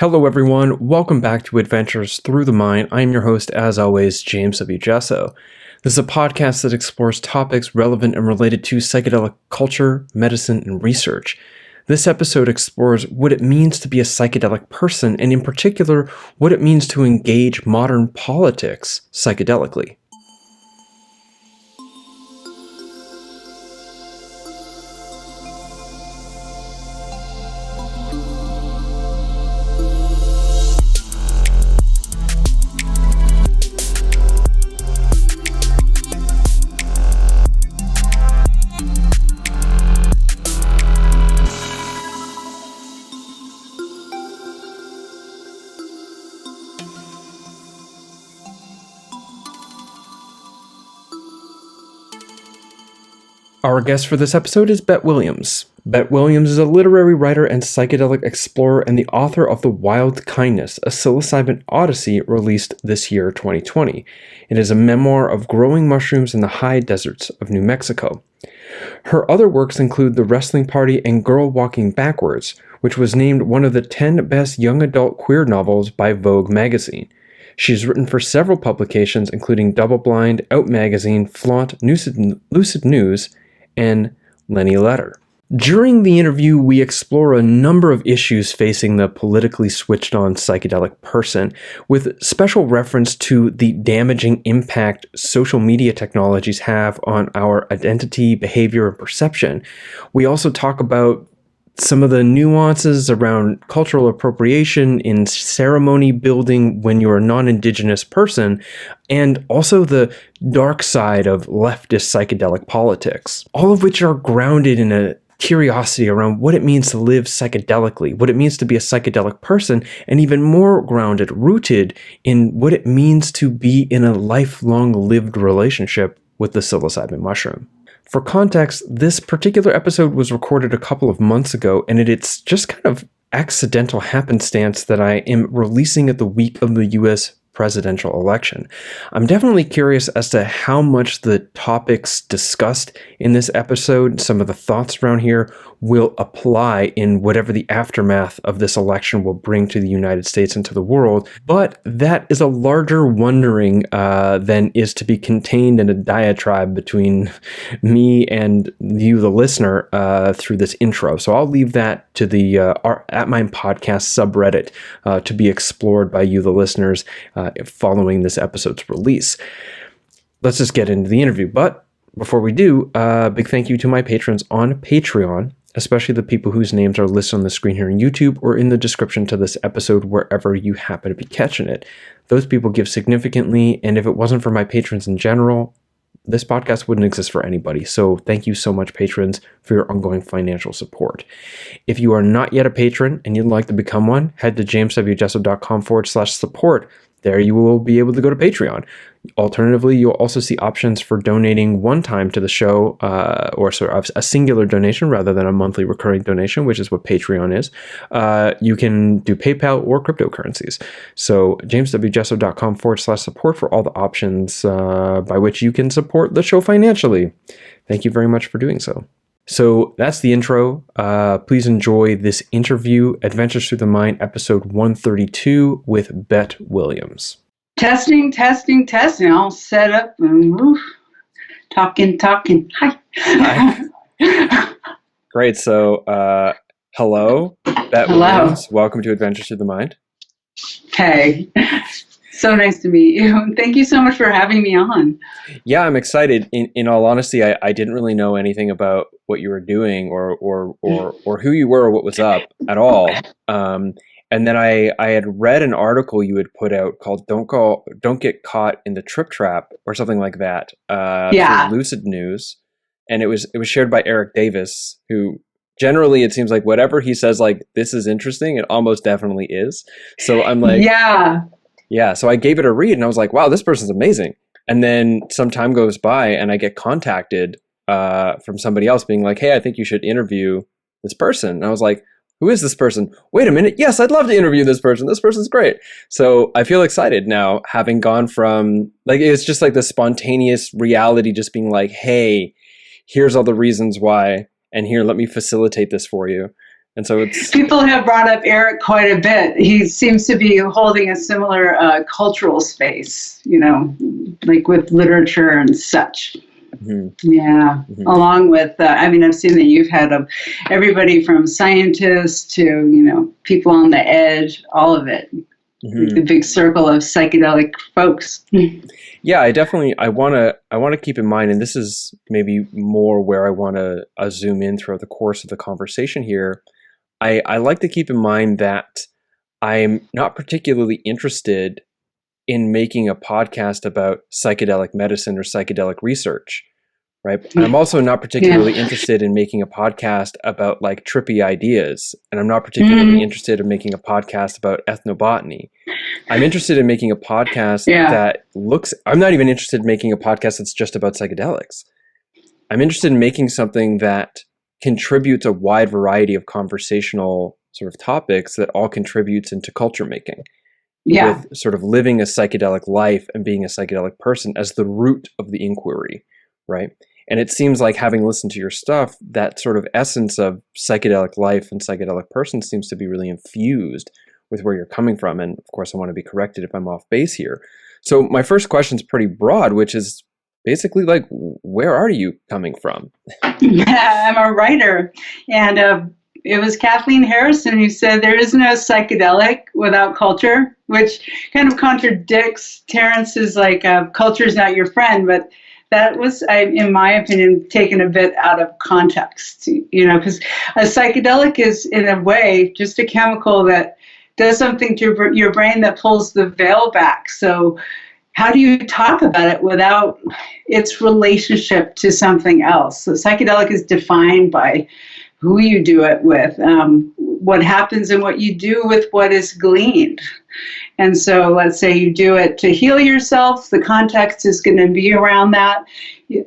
Hello everyone, welcome back to Adventures Through the Mind. I'm your host, as always, James W. Jesso. This is a podcast that explores topics relevant and related to psychedelic culture, medicine, and research. This episode explores what it means to be a psychedelic person, and in particular, what it means to engage modern politics psychedelically. Our guest for this episode is Bett Williams. Bett Williams is a literary writer and psychedelic explorer and the author of The Wild Kindness, a Psilocybin Odyssey released this year, 2020. It is a memoir of growing mushrooms in the high deserts of New Mexico. Her other works include The Wrestling Party and Girl Walking Backwards, which was named one of the 10 best young adult queer novels by Vogue Magazine. She's written for several publications, including DoubleBlind, Out Magazine, Flaunt, Lucid News, and Lenny Letter. During the interview, we explore a number of issues facing the politically switched-on psychedelic person, with special reference to the damaging impact social media technologies have on our identity, behavior, and perception. We also talk about some of the nuances around cultural appropriation in ceremony building when you're a non-indigenous person, and also the dark side of leftist psychedelic politics, all of which are grounded in a curiosity around what it means to live psychedelically, what it means to be a psychedelic person, and even more grounded, rooted in what it means to be in a lifelong lived relationship with the psilocybin mushroom. For context, this particular episode was recorded a couple of months ago, and it's just kind of accidental happenstance that I am releasing it the week of the US presidential election. I'm definitely curious as to how much the topics discussed in this episode, some of the thoughts around here, will apply in whatever the aftermath of this election will bring to the United States and to the world. But that is a larger wondering than is to be contained in a diatribe between me and you, the listener, through this intro. So I'll leave that to the ATTMind podcast subreddit to be explored by you, the listeners, following this episode's release. Let's just get into the interview. But before we do, big thank you to my patrons on Patreon, especially the people whose names are listed on the screen here on YouTube or in the description to this episode wherever you happen to be catching it. Those people give significantly, and if it wasn't for my patrons in general, this podcast wouldn't exist for anybody. So thank you so much, patrons, for your ongoing financial support. If you are not yet a patron and you'd like to become one, head to jameswjesso.com/support. There you will be able to go to Patreon. Alternatively, you'll also see options for donating one time to the show, or sort of a singular donation rather than a monthly recurring donation, which is what Patreon is. You can do PayPal or cryptocurrencies. So jameswjesso.com/support for all the options by which you can support the show financially. Thank you very much for doing so. So that's the intro. Please enjoy this interview, Adventures Through the Mind, episode 132 with Bett Williams. Testing. All set up and woof. Talking. Hi. Great. So, hello, Bett Williams. Welcome to Adventures Through the Mind. Hey. So nice to meet you. Thank you so much for having me on. Yeah, I'm excited. In all honesty, I didn't really know anything about what you were doing or who you were or what was up at all. And then I had read an article you had put out called "Don't Get Caught in the Trip Trap" or something like that. Yeah. Through Lucid News, and it was shared by Eric Davis, who generally it seems like whatever he says, like, this is interesting, it almost definitely is. So I'm like, yeah. So I gave it a read and I was like, wow, this person's amazing. And then some time goes by and I get contacted from somebody else being like, hey, I think you should interview this person. And I was like, who is this person? Wait a minute. Yes, I'd love to interview this person. This person's great. So I feel excited now, having gone from, like, it's just like the spontaneous reality, just being like, hey, here's all the reasons why, and here, let me facilitate this for you. And so it's... People have brought up Eric quite a bit. He seems to be holding a similar cultural space, like with literature and such. Mm-hmm. Yeah, mm-hmm. Along with, I've seen that you've had everybody from scientists to, people on the edge, all of it. Mm-hmm. The big circle of psychedelic folks. Yeah, I want to keep in mind, and this is maybe more where I want to zoom in throughout the course of the conversation here. I like to keep in mind that I'm not particularly interested in making a podcast about psychedelic medicine or psychedelic research, right? And I'm also not particularly interested in making a podcast about like trippy ideas, and I'm not particularly interested in making a podcast about ethnobotany. I'm interested in making a podcast I'm not even interested in making a podcast that's just about psychedelics. I'm interested in making something that contributes a wide variety of conversational sort of topics that all contributes into culture making. Yeah. With sort of living a psychedelic life and being a psychedelic person as the root of the inquiry, right? And it seems like, having listened to your stuff, that sort of essence of psychedelic life and psychedelic person seems to be really infused with where you're coming from. And of course, I want to be corrected if I'm off base here. So my first question is pretty broad, which is basically like, where are you coming from? Yeah, I'm a writer. And it was Kathleen Harrison who said there is no psychedelic without culture, which kind of contradicts Terence's culture is not your friend. But that was, in my opinion, taken a bit out of context, because a psychedelic is, in a way, just a chemical that does something to your brain that pulls the veil back. So how do you talk about it without its relationship to something else? So psychedelic is defined by who you do it with, what happens and what you do with what is gleaned. And so let's say you do it to heal yourself, the context is going to be around that.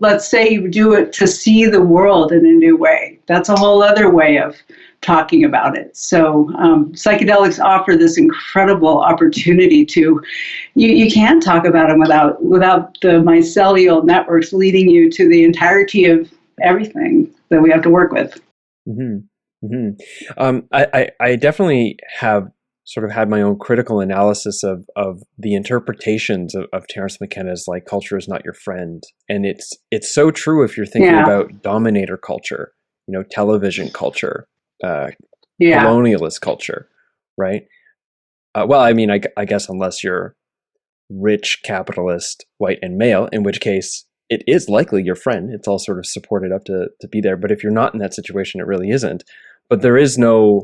Let's say you do it to see the world in a new way. That's a whole other way of talking about it. So psychedelics offer this incredible opportunity to, you can't talk about them without the mycelial networks leading you to the entirety of everything that we have to work with. Mm-hmm. Mm-hmm. I definitely have sort of had my own critical analysis of the interpretations of Terence McKenna's culture is not your friend. And it's so true if you're thinking about dominator culture, television culture, colonialist culture, right? I guess unless you're rich, capitalist, white, and male, in which case it is likely your friend. It's all sort of supported up to be there. But if you're not in that situation, it really isn't. But there is no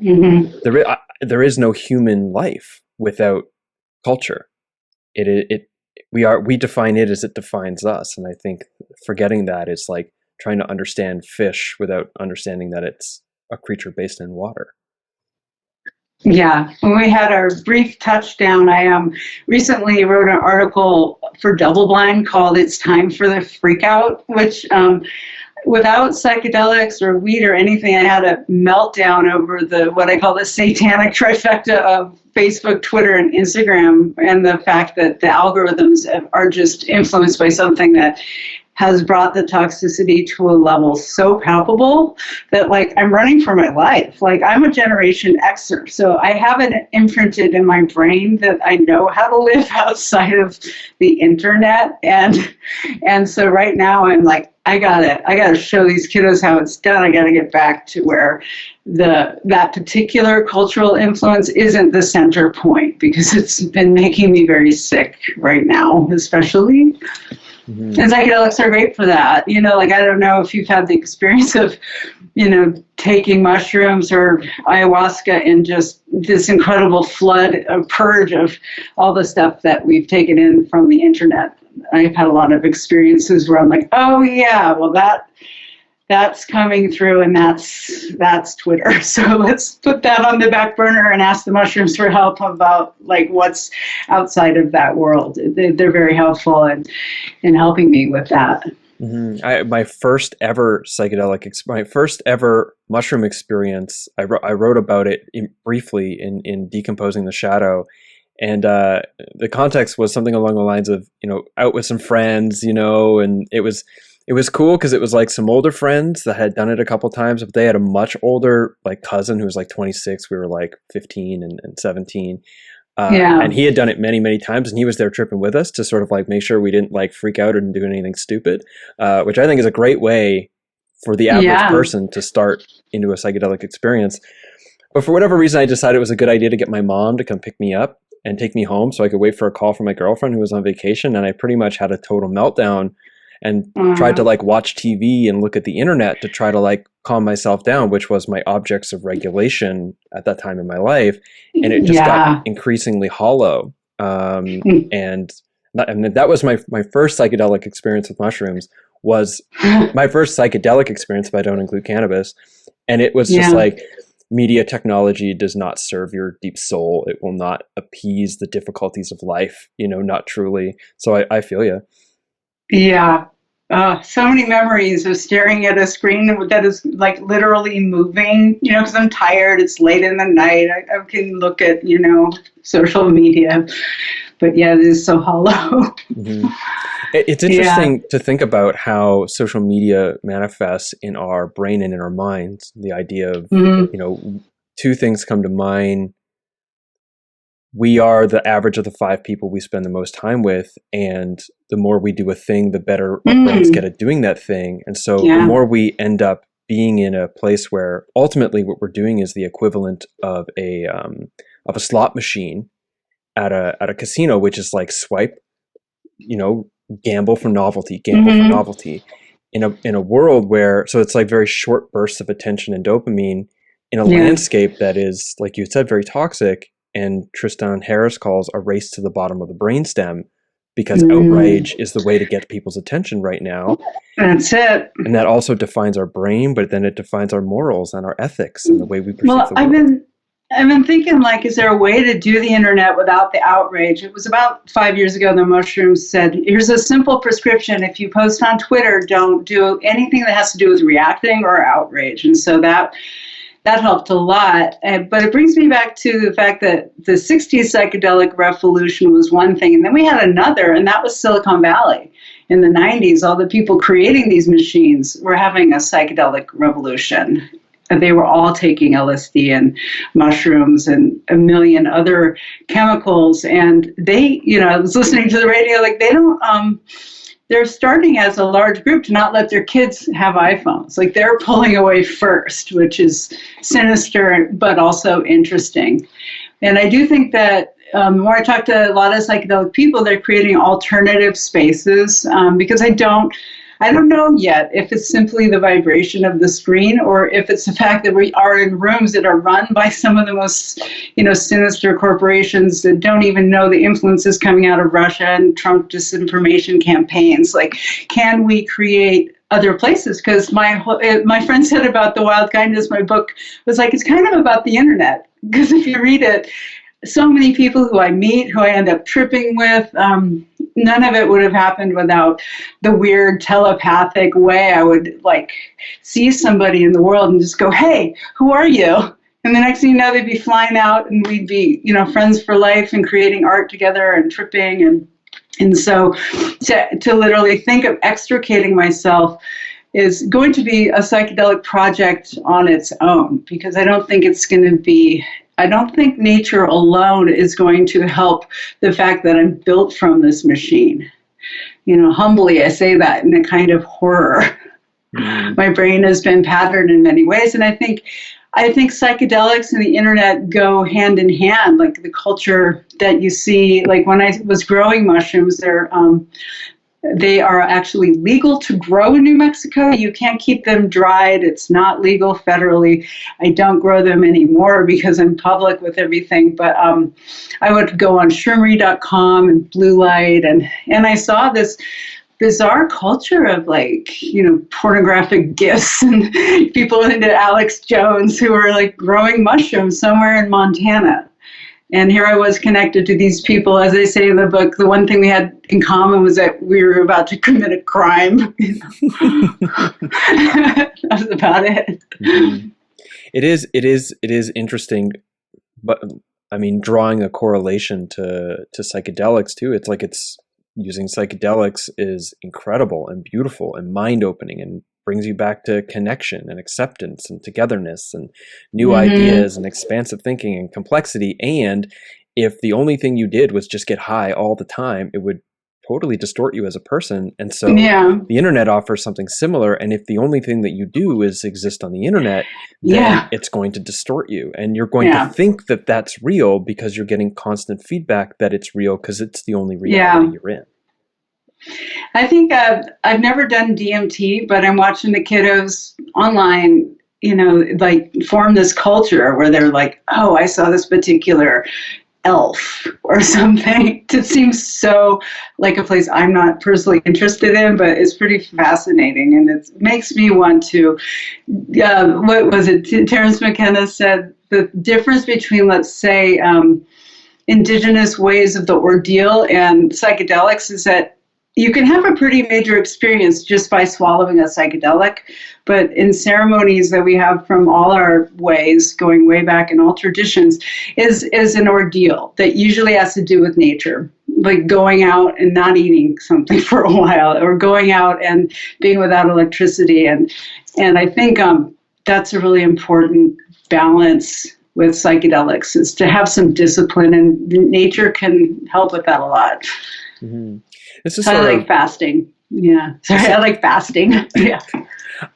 there is no human life without culture. We define it as it defines us, and I think forgetting that is like trying to understand fish without understanding that it's a creature based in water. Yeah, when we had our brief touchdown, I recently wrote an article for DoubleBlind called "It's Time for the Freakout," which without psychedelics or weed or anything, I had a meltdown over what I call the satanic trifecta of Facebook, Twitter, and Instagram, and the fact that the algorithms are just influenced by something that has brought the toxicity to a level so palpable that I'm running for my life. I'm a Generation Xer, so I have it imprinted in my brain that I know how to live outside of the internet. And so right now I'm I gotta show these kiddos how it's done. I gotta get back to where that particular cultural influence isn't the center point, because it's been making me very sick right now, especially. Mm-hmm. And psychedelics are great for that. I don't know if you've had the experience of, taking mushrooms or ayahuasca and just this incredible purge of all the stuff that we've taken in from the internet. I've had a lot of experiences where I'm like, oh yeah, well that's coming through, and that's Twitter. So let's put that on the back burner and ask the mushrooms for help about what's outside of that world. They're very helpful in helping me with that. Mm-hmm. My first ever my first ever mushroom experience, I wrote about it briefly in Decomposing the Shadow. And the context was something along the lines of, out with some friends, and it was it was cool because it was like some older friends that had done it a couple times, but they had a much older like cousin who was like 26. We were like 15 and 17. And he had done it many, many times, and he was there tripping with us to sort of like make sure we didn't like freak out or do anything stupid, which I think is a great way for the average person to start into a psychedelic experience. But for whatever reason, I decided it was a good idea to get my mom to come pick me up and take me home so I could wait for a call from my girlfriend who was on vacation. And I pretty much had a total meltdown and tried to like watch TV and look at the internet to try to like calm myself down, which was my objects of regulation at that time in my life. And it just got increasingly hollow. And that was my first psychedelic experience with mushrooms, was my first psychedelic experience, if I don't include cannabis. And it was just like, media technology does not serve your deep soul. It will not appease the difficulties of life, not truly. So I feel you. Yeah. So many memories of staring at a screen that is like literally moving, because I'm tired. It's late in the night. I can look at, social media. But yeah, it is so hollow. Mm-hmm. It's interesting to think about how social media manifests in our brain and in our minds. The idea of, two things come to mind. We are the average of the 5 people we spend the most time with. And the more we do a thing, the better our brains get at doing that thing. And so the more we end up being in a place where ultimately what we're doing is the equivalent of a slot machine at a casino, which is like swipe, gamble for novelty, for novelty, in a world where, so it's like very short bursts of attention and dopamine in a landscape that is, like you said, very toxic, and Tristan Harris calls a race to the bottom of the brainstem, because outrage is the way to get people's attention right now. That's it. And that also defines our brain, but then it defines our morals and our ethics and the way we perceive the world. I've been thinking, like, is there a way to do the internet without the outrage? It was about 5 years ago, the mushrooms said, here's a simple prescription. If you post on Twitter, don't do anything that has to do with reacting or outrage. And so that helped a lot. But it brings me back to the fact that the 60s psychedelic revolution was one thing. And then we had another, and that was Silicon Valley. In the 90s, all the people creating these machines were having a psychedelic revolution. And they were all taking LSD and mushrooms and a million other chemicals. And they, I was listening to the radio, like they're starting as a large group to not let their kids have iPhones. Like they're pulling away first, which is sinister, but also interesting. And I do think that the more I talk to a lot of psychedelic people, they're creating alternative spaces because I don't know yet if it's simply the vibration of the screen or if it's the fact that we are in rooms that are run by some of the most, sinister corporations that don't even know the influences coming out of Russia and Trump disinformation campaigns. Like, can we create other places? Because my friend said about The Wild Kindness, my book was like, it's kind of about the internet. Because if you read it, so many people who I meet, who I end up tripping with, none of it would have happened without the weird telepathic way I would see somebody in the world and just go, hey, who are you? And the next thing you know, they'd be flying out and we'd be, friends for life and creating art together and tripping. And so to literally think of extricating myself is going to be a psychedelic project on its own, because I don't think nature alone is going to help the fact that I'm built from this machine. Humbly, I say that in a kind of horror. Mm-hmm. My brain has been patterned in many ways, and I think psychedelics and the internet go hand in hand. Like the culture that you see, like when I was growing mushrooms, they are actually legal to grow in New Mexico. You can't keep them dried. It's not legal federally. I don't grow them anymore because I'm public with everything. But I would go on shroomery.com and Blue Light, and I saw this bizarre culture of pornographic gifts and people into Alex Jones who were growing mushrooms somewhere in Montana. And here I was connected to these people. As I say in the book, the one thing we had in common was that we were about to commit a crime. That was about it. Mm-hmm. It is interesting, but I mean, drawing a correlation to psychedelics too. It's using psychedelics is incredible and beautiful and mind-opening and brings you back to connection and acceptance and togetherness and new ideas and expansive thinking and complexity. And if the only thing you did was just get high all the time, it would totally distort you as a person. And so the internet offers something similar. And if the only thing that you do is exist on the internet, then it's going to distort you. And you're going to think that that's real because you're getting constant feedback that it's real because it's the only reality you're in. I think I've never done DMT, but I'm watching the kiddos online, like form this culture where they're like, oh, I saw this particular elf or something. It seems so like a place I'm not personally interested in, but it's pretty fascinating. And it makes me want to, what was it? Terence McKenna said the difference between, let's say, indigenous ways of the ordeal and psychedelics is that you can have a pretty major experience just by swallowing a psychedelic, but in ceremonies that we have from all our ways, going way back in all traditions, is an ordeal that usually has to do with nature, like going out and not eating something for a while, or going out and being without electricity. And I think that's a really important balance with psychedelics, is to have some discipline, and nature can help with that a lot. Mm-hmm. This is I like fasting. Yeah. Sorry, I like fasting. Yeah.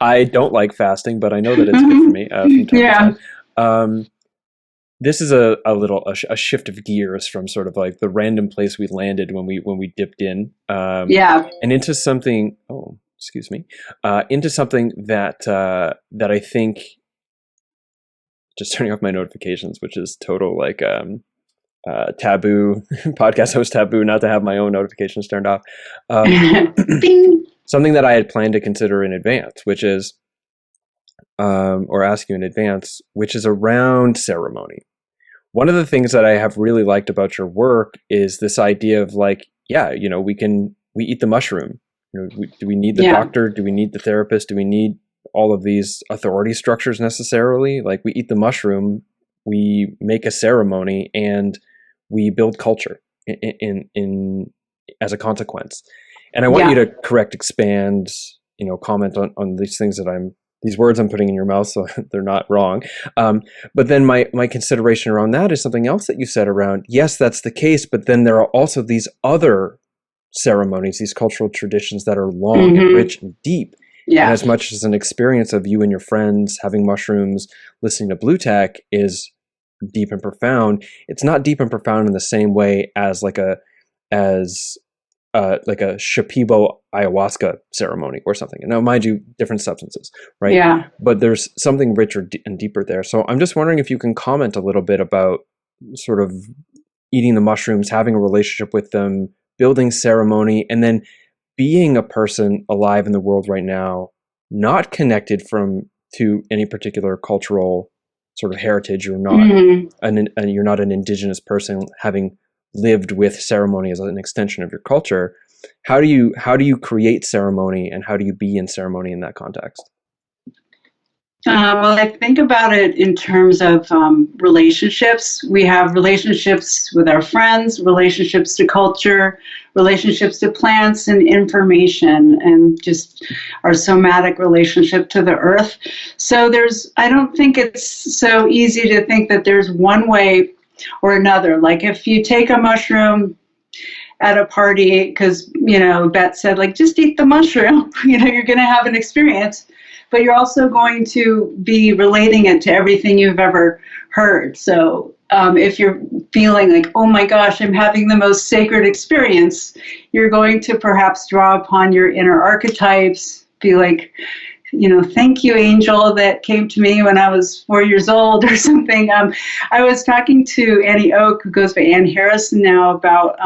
I don't like fasting, but I know that it's good for me from time to time. This is a little shift of gears from sort of like the random place we landed when we dipped in. And into something. Oh, excuse me. Into something that I think. Just turning off my notifications, which is total like. Taboo, podcast host taboo, not to have my own notifications turned off. Something that I had planned to consider in advance, which is, or ask you in advance, which is around ceremony. One of the things that I have really liked about your work is this idea of like, we eat the mushroom. Do we need the doctor? Do we need the therapist? Do we need all of these authority structures necessarily? Like, we eat the mushroom, we make a ceremony, and we build culture in as a consequence. And I want you to expand, comment on these things these words I'm putting in your mouth, so they're not wrong. But then my consideration around that is something else that you said around, yes, that's the case, but then there are also these other ceremonies, these cultural traditions that are long and rich and deep. Yeah. And as much as an experience of you and your friends having mushrooms, listening to Blue Tech is deep and profound, it's not deep and profound in the same way as like a Shipibo ayahuasca ceremony or something. And now, mind you, different substances, right? Yeah. But there's something richer and deeper there. So I'm just wondering if you can comment a little bit about sort of eating the mushrooms, having a relationship with them, building ceremony, and then being a person alive in the world right now, not connected to any particular cultural sort of heritage. You're not you're not an indigenous person having lived with ceremony as an extension of your culture. How do you create ceremony, and how do you be in ceremony in that context? Well, I think about it in terms of relationships. We have relationships with our friends, relationships to culture, relationships to plants and information, and just our somatic relationship to the earth. So I don't think it's so easy to think that there's one way or another. Like if you take a mushroom at a party, because, Bett said, like, just eat the mushroom, you're going to have an experience. But you're also going to be relating it to everything you've ever heard. So if you're feeling like, oh my gosh, I'm having the most sacred experience, you're going to perhaps draw upon your inner archetypes, be like, thank you, angel that came to me when I was 4 years old or something. I was talking to Annie Oak, who goes by Ann Harrison now, about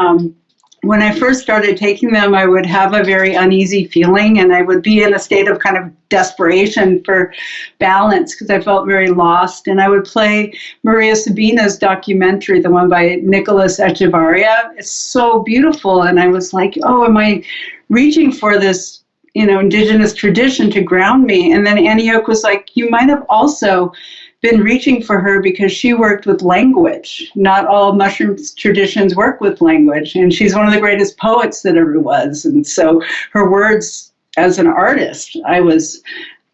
when I first started taking them, I would have a very uneasy feeling, and I would be in a state of kind of desperation for balance because I felt very lost. And I would play Maria Sabina's documentary, the one by Nicholas Echevarria. It's so beautiful. And I was like, oh, am I reaching for this, indigenous tradition to ground me? And then Annie Oak was like, you might have also been reaching for her because she worked with language. Not all mushroom traditions work with language, and she's one of the greatest poets that ever was. And so her words as an artist, I was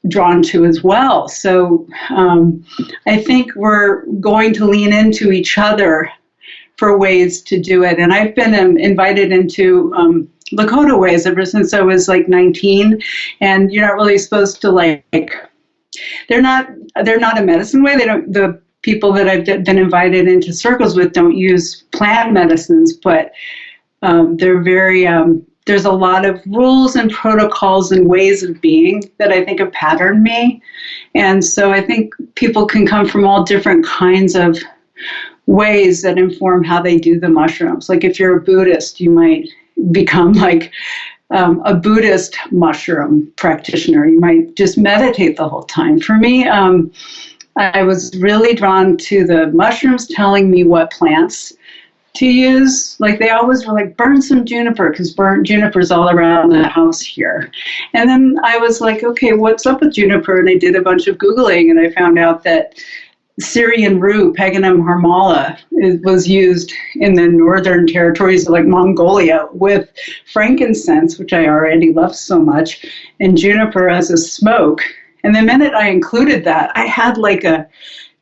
drawn to as well. So I think we're going to lean into each other for ways to do it. And I've been invited into Lakota ways ever since I was like 19. And you're not really supposed to they're not a medicine way. The people that I've been invited into circles with don't use plant medicines, but they're very, there's a lot of rules and protocols and ways of being that I think have patterned me. And so I think people can come from all different kinds of ways that inform how they do the mushrooms. Like if you're a Buddhist, you might become like a Buddhist mushroom practitioner. You might just meditate the whole time. For me, I was really drawn to the mushrooms telling me what plants to use. Like they always were like, burn some juniper, because burnt juniper's all around the house here. And then I was like, okay, what's up with juniper? And I did a bunch of Googling, and I found out that Syrian rue, Paganum harmala, was used in the northern territories like Mongolia with frankincense, which I already love so much, and juniper as a smoke. And the minute I included that, I had like a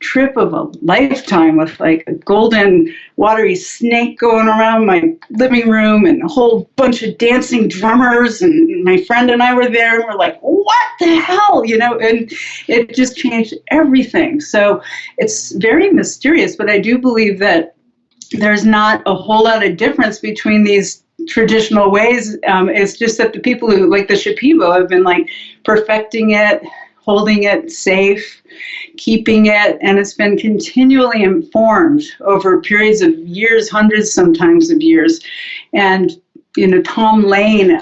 trip of a lifetime with like a golden watery snake going around my living room and a whole bunch of dancing drummers, and my friend and I were there and we're like, what the hell, and it just changed everything. So it's very mysterious, but I do believe that there's not a whole lot of difference between these traditional ways. It's just that the people who, like the Shipibo, have been like perfecting it, holding it safe, keeping it, and it's been continually informed over periods of years, hundreds sometimes of years. And Tom Lane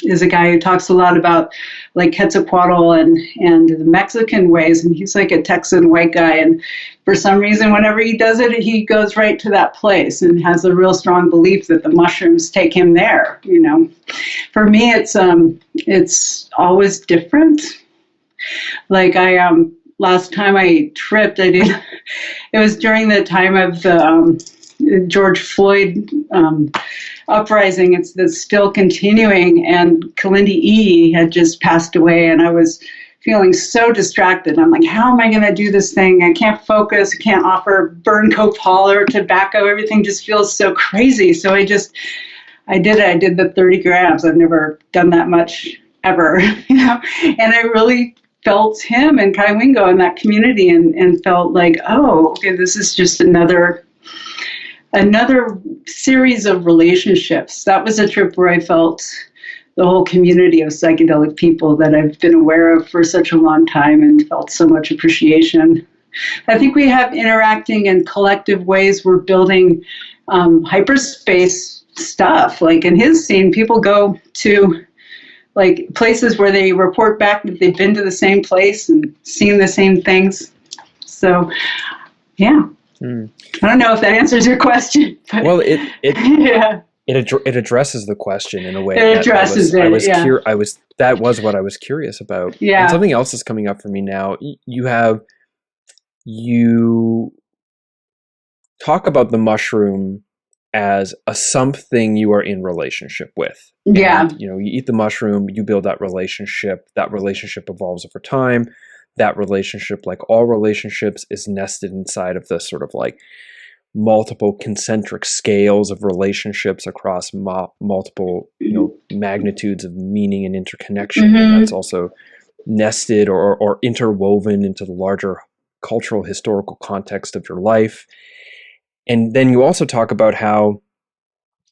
is a guy who talks a lot about like Quetzalcoatl and the Mexican ways, and he's like a Texan white guy, and for some reason whenever he does it, he goes right to that place and has a real strong belief that the mushrooms take him there. For me, it's always different. Like last time I tripped, it was during the time of the George Floyd uprising. That's still continuing, and Kalindi E had just passed away, and I was feeling so distracted. I'm like, how am I going to do this thing? I can't focus, I can't offer burn copal or tobacco. Everything just feels so crazy. So I did it. I did the 30 grams. I've never done that much ever, and I really felt him and Kai Wingo in that community, and felt like, oh, okay, this is just another series of relationships. That was a trip where I felt the whole community of psychedelic people that I've been aware of for such a long time and felt so much appreciation. I think we have interacting in collective ways. We're building hyperspace stuff. Like in his scene, people go to like places where they report back that they've been to the same place and seen the same things. So, yeah. I don't know if that answers your question. But well, it yeah. It addresses the question in a way. It addresses it. That was what I was curious about. Yeah. And something else is coming up for me now. You talk about the mushroom as a something you are in relationship with. Yeah. And, you eat the mushroom, you build that relationship evolves over time. That relationship, like all relationships, is nested inside of this sort of like multiple concentric scales of relationships across multiple, magnitudes of meaning and interconnection. Mm-hmm. And that's also nested or interwoven into the larger cultural, historical context of your life. And then you also talk about how,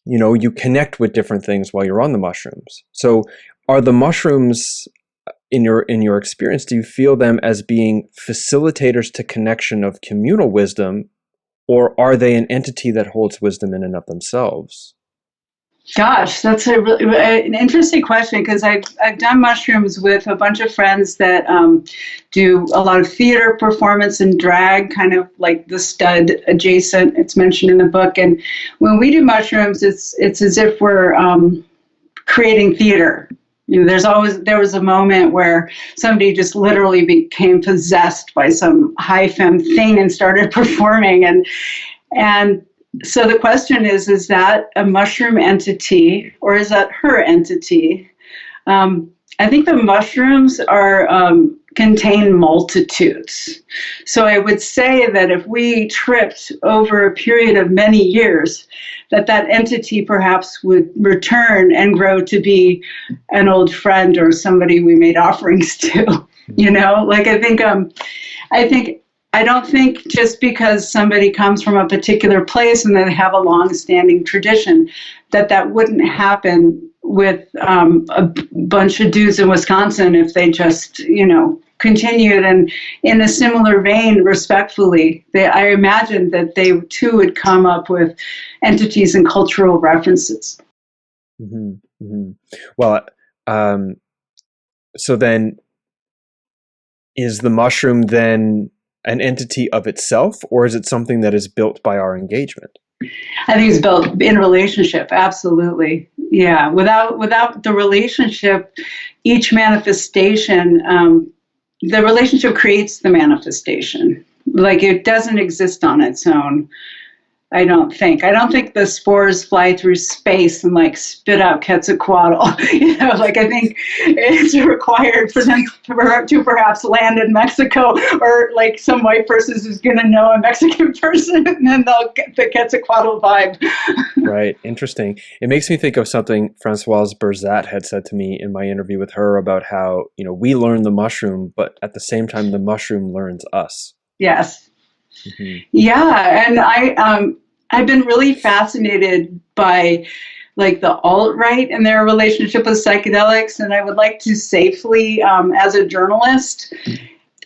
you connect with different things while you're on the mushrooms. So are the mushrooms, in your experience, do you feel them as being facilitators to connection of communal wisdom, or are they an entity that holds wisdom in and of themselves? Gosh, that's an interesting question, because I've done mushrooms with a bunch of friends that do a lot of theater performance and drag, kind of like the stud adjacent. It's mentioned in the book. And when we do mushrooms, it's as if we're creating theater. There was a moment where somebody just literally became possessed by some high femme thing and started performing. And so the question is that a mushroom entity or is that her entity? I think the mushrooms contain multitudes. So I would say that if we tripped over a period of many years, that entity perhaps would return and grow to be an old friend or somebody we made offerings to. I don't think just because somebody comes from a particular place and they have a long-standing tradition, that wouldn't happen with a bunch of dudes in Wisconsin if they just, continued. And in a similar vein, respectfully, I imagine that they too would come up with entities and cultural references. Mm-hmm. Mm-hmm. Well, so then is the mushroom then an entity of itself, or is it something that is built by our engagement? I think it's built in relationship. Absolutely. Yeah. Without the relationship, each manifestation, the relationship creates the manifestation. Like it doesn't exist on its own. I don't think the spores fly through space and like spit out Quetzalcoatl. I think it's required for them to perhaps land in Mexico, or like some white person is going to know a Mexican person and then they'll get the Quetzalcoatl vibe. Right. Interesting. It makes me think of something Françoise Berzat had said to me in my interview with her about how, we learn the mushroom, but at the same time, the mushroom learns us. Yes. Mm-hmm. Yeah, and I've been really fascinated by like the alt-right and their relationship with psychedelics, and I would like to safely, as a journalist,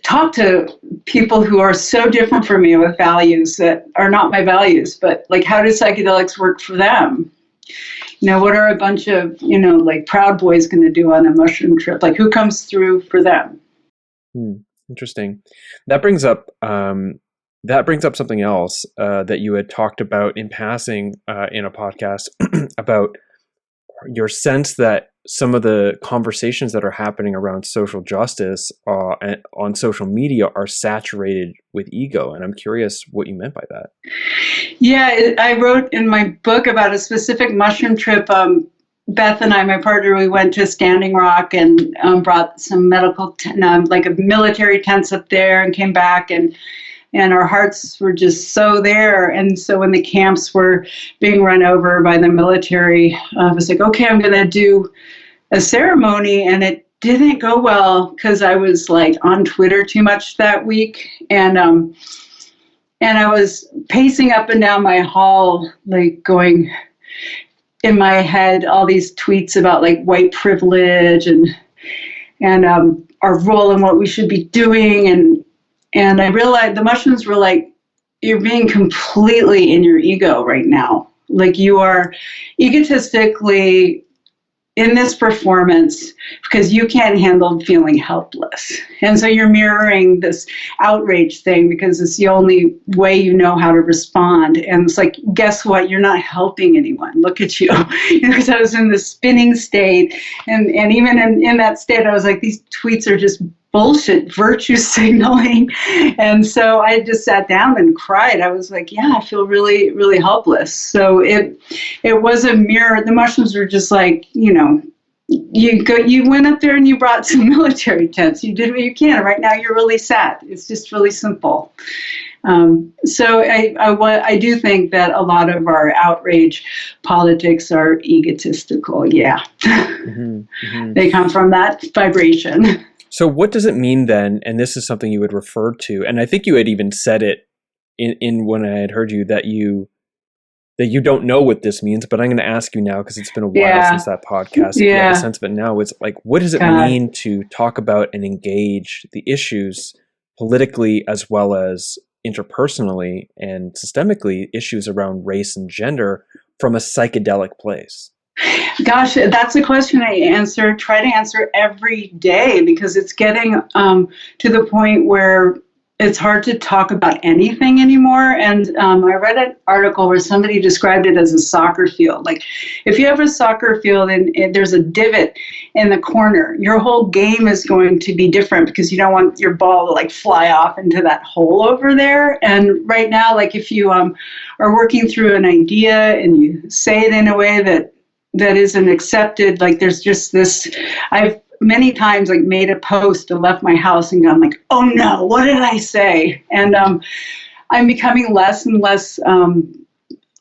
talk to people who are so different from me with values that are not my values, but like how do psychedelics work for them? What are a bunch of, like Proud Boys going to do on a mushroom trip? Like who comes through for them? Interesting. That brings up something else that you had talked about in passing in a podcast about your sense that some of the conversations that are happening around social justice on social media are saturated with ego. And I'm curious what you meant by that. Yeah, I wrote in my book about a specific mushroom trip. Beth and I, my partner, we went to Standing Rock and brought some medical, like a military tents up there, and came back and our hearts were just so there. And so when the camps were being run over by the military, I was like, okay, I'm going to do a ceremony. And it didn't go well because I was like on Twitter too much that week. And I was pacing up and down my hall, like going in my head, all these tweets about like white privilege and our role and what we should be doing. And I realized the mushrooms were like, you're being completely in your ego right now. Like you are egotistically in this performance because you can't handle feeling helpless. And so you're mirroring this outrage thing because it's the only way you know how to respond. And it's like, guess what? You're not helping anyone. Look at you. Because I was in this spinning state. And even in that state, I was like, these tweets are just bullshit, virtue signaling. And so I just sat down and cried. I was like, yeah, I feel really, really helpless. So it was a mirror. The mushrooms were just like, you went up there and you brought some military tents. You did what you can. Right now you're really sad. It's just really simple. So I do think that a lot of our outrage politics are egotistical. Yeah. Mm-hmm, mm-hmm. They come from that vibration. So what does it mean then, and this is something you had referred to, and I think you had even said it in when I had heard you, that you don't know what this means, but I'm going to ask you now because it's been a while since that podcast. If you have a sense of it now, it's like, what does it mean to talk about and engage the issues politically as well as interpersonally and systemically, issues around race and gender from a psychedelic place? Gosh, that's a question I try to answer every day, because it's getting to the point where it's hard to talk about anything anymore. And I read an article where somebody described it as a soccer field. Like if you have a soccer field and there's a divot in the corner, your whole game is going to be different because you don't want your ball to like fly off into that hole over there. And right now, like if you are working through an idea and you say it in a way that isn't accepted, like there's just this, I've many times like made a post and left my house and gone like, oh no, what did I say? And I'm becoming less and less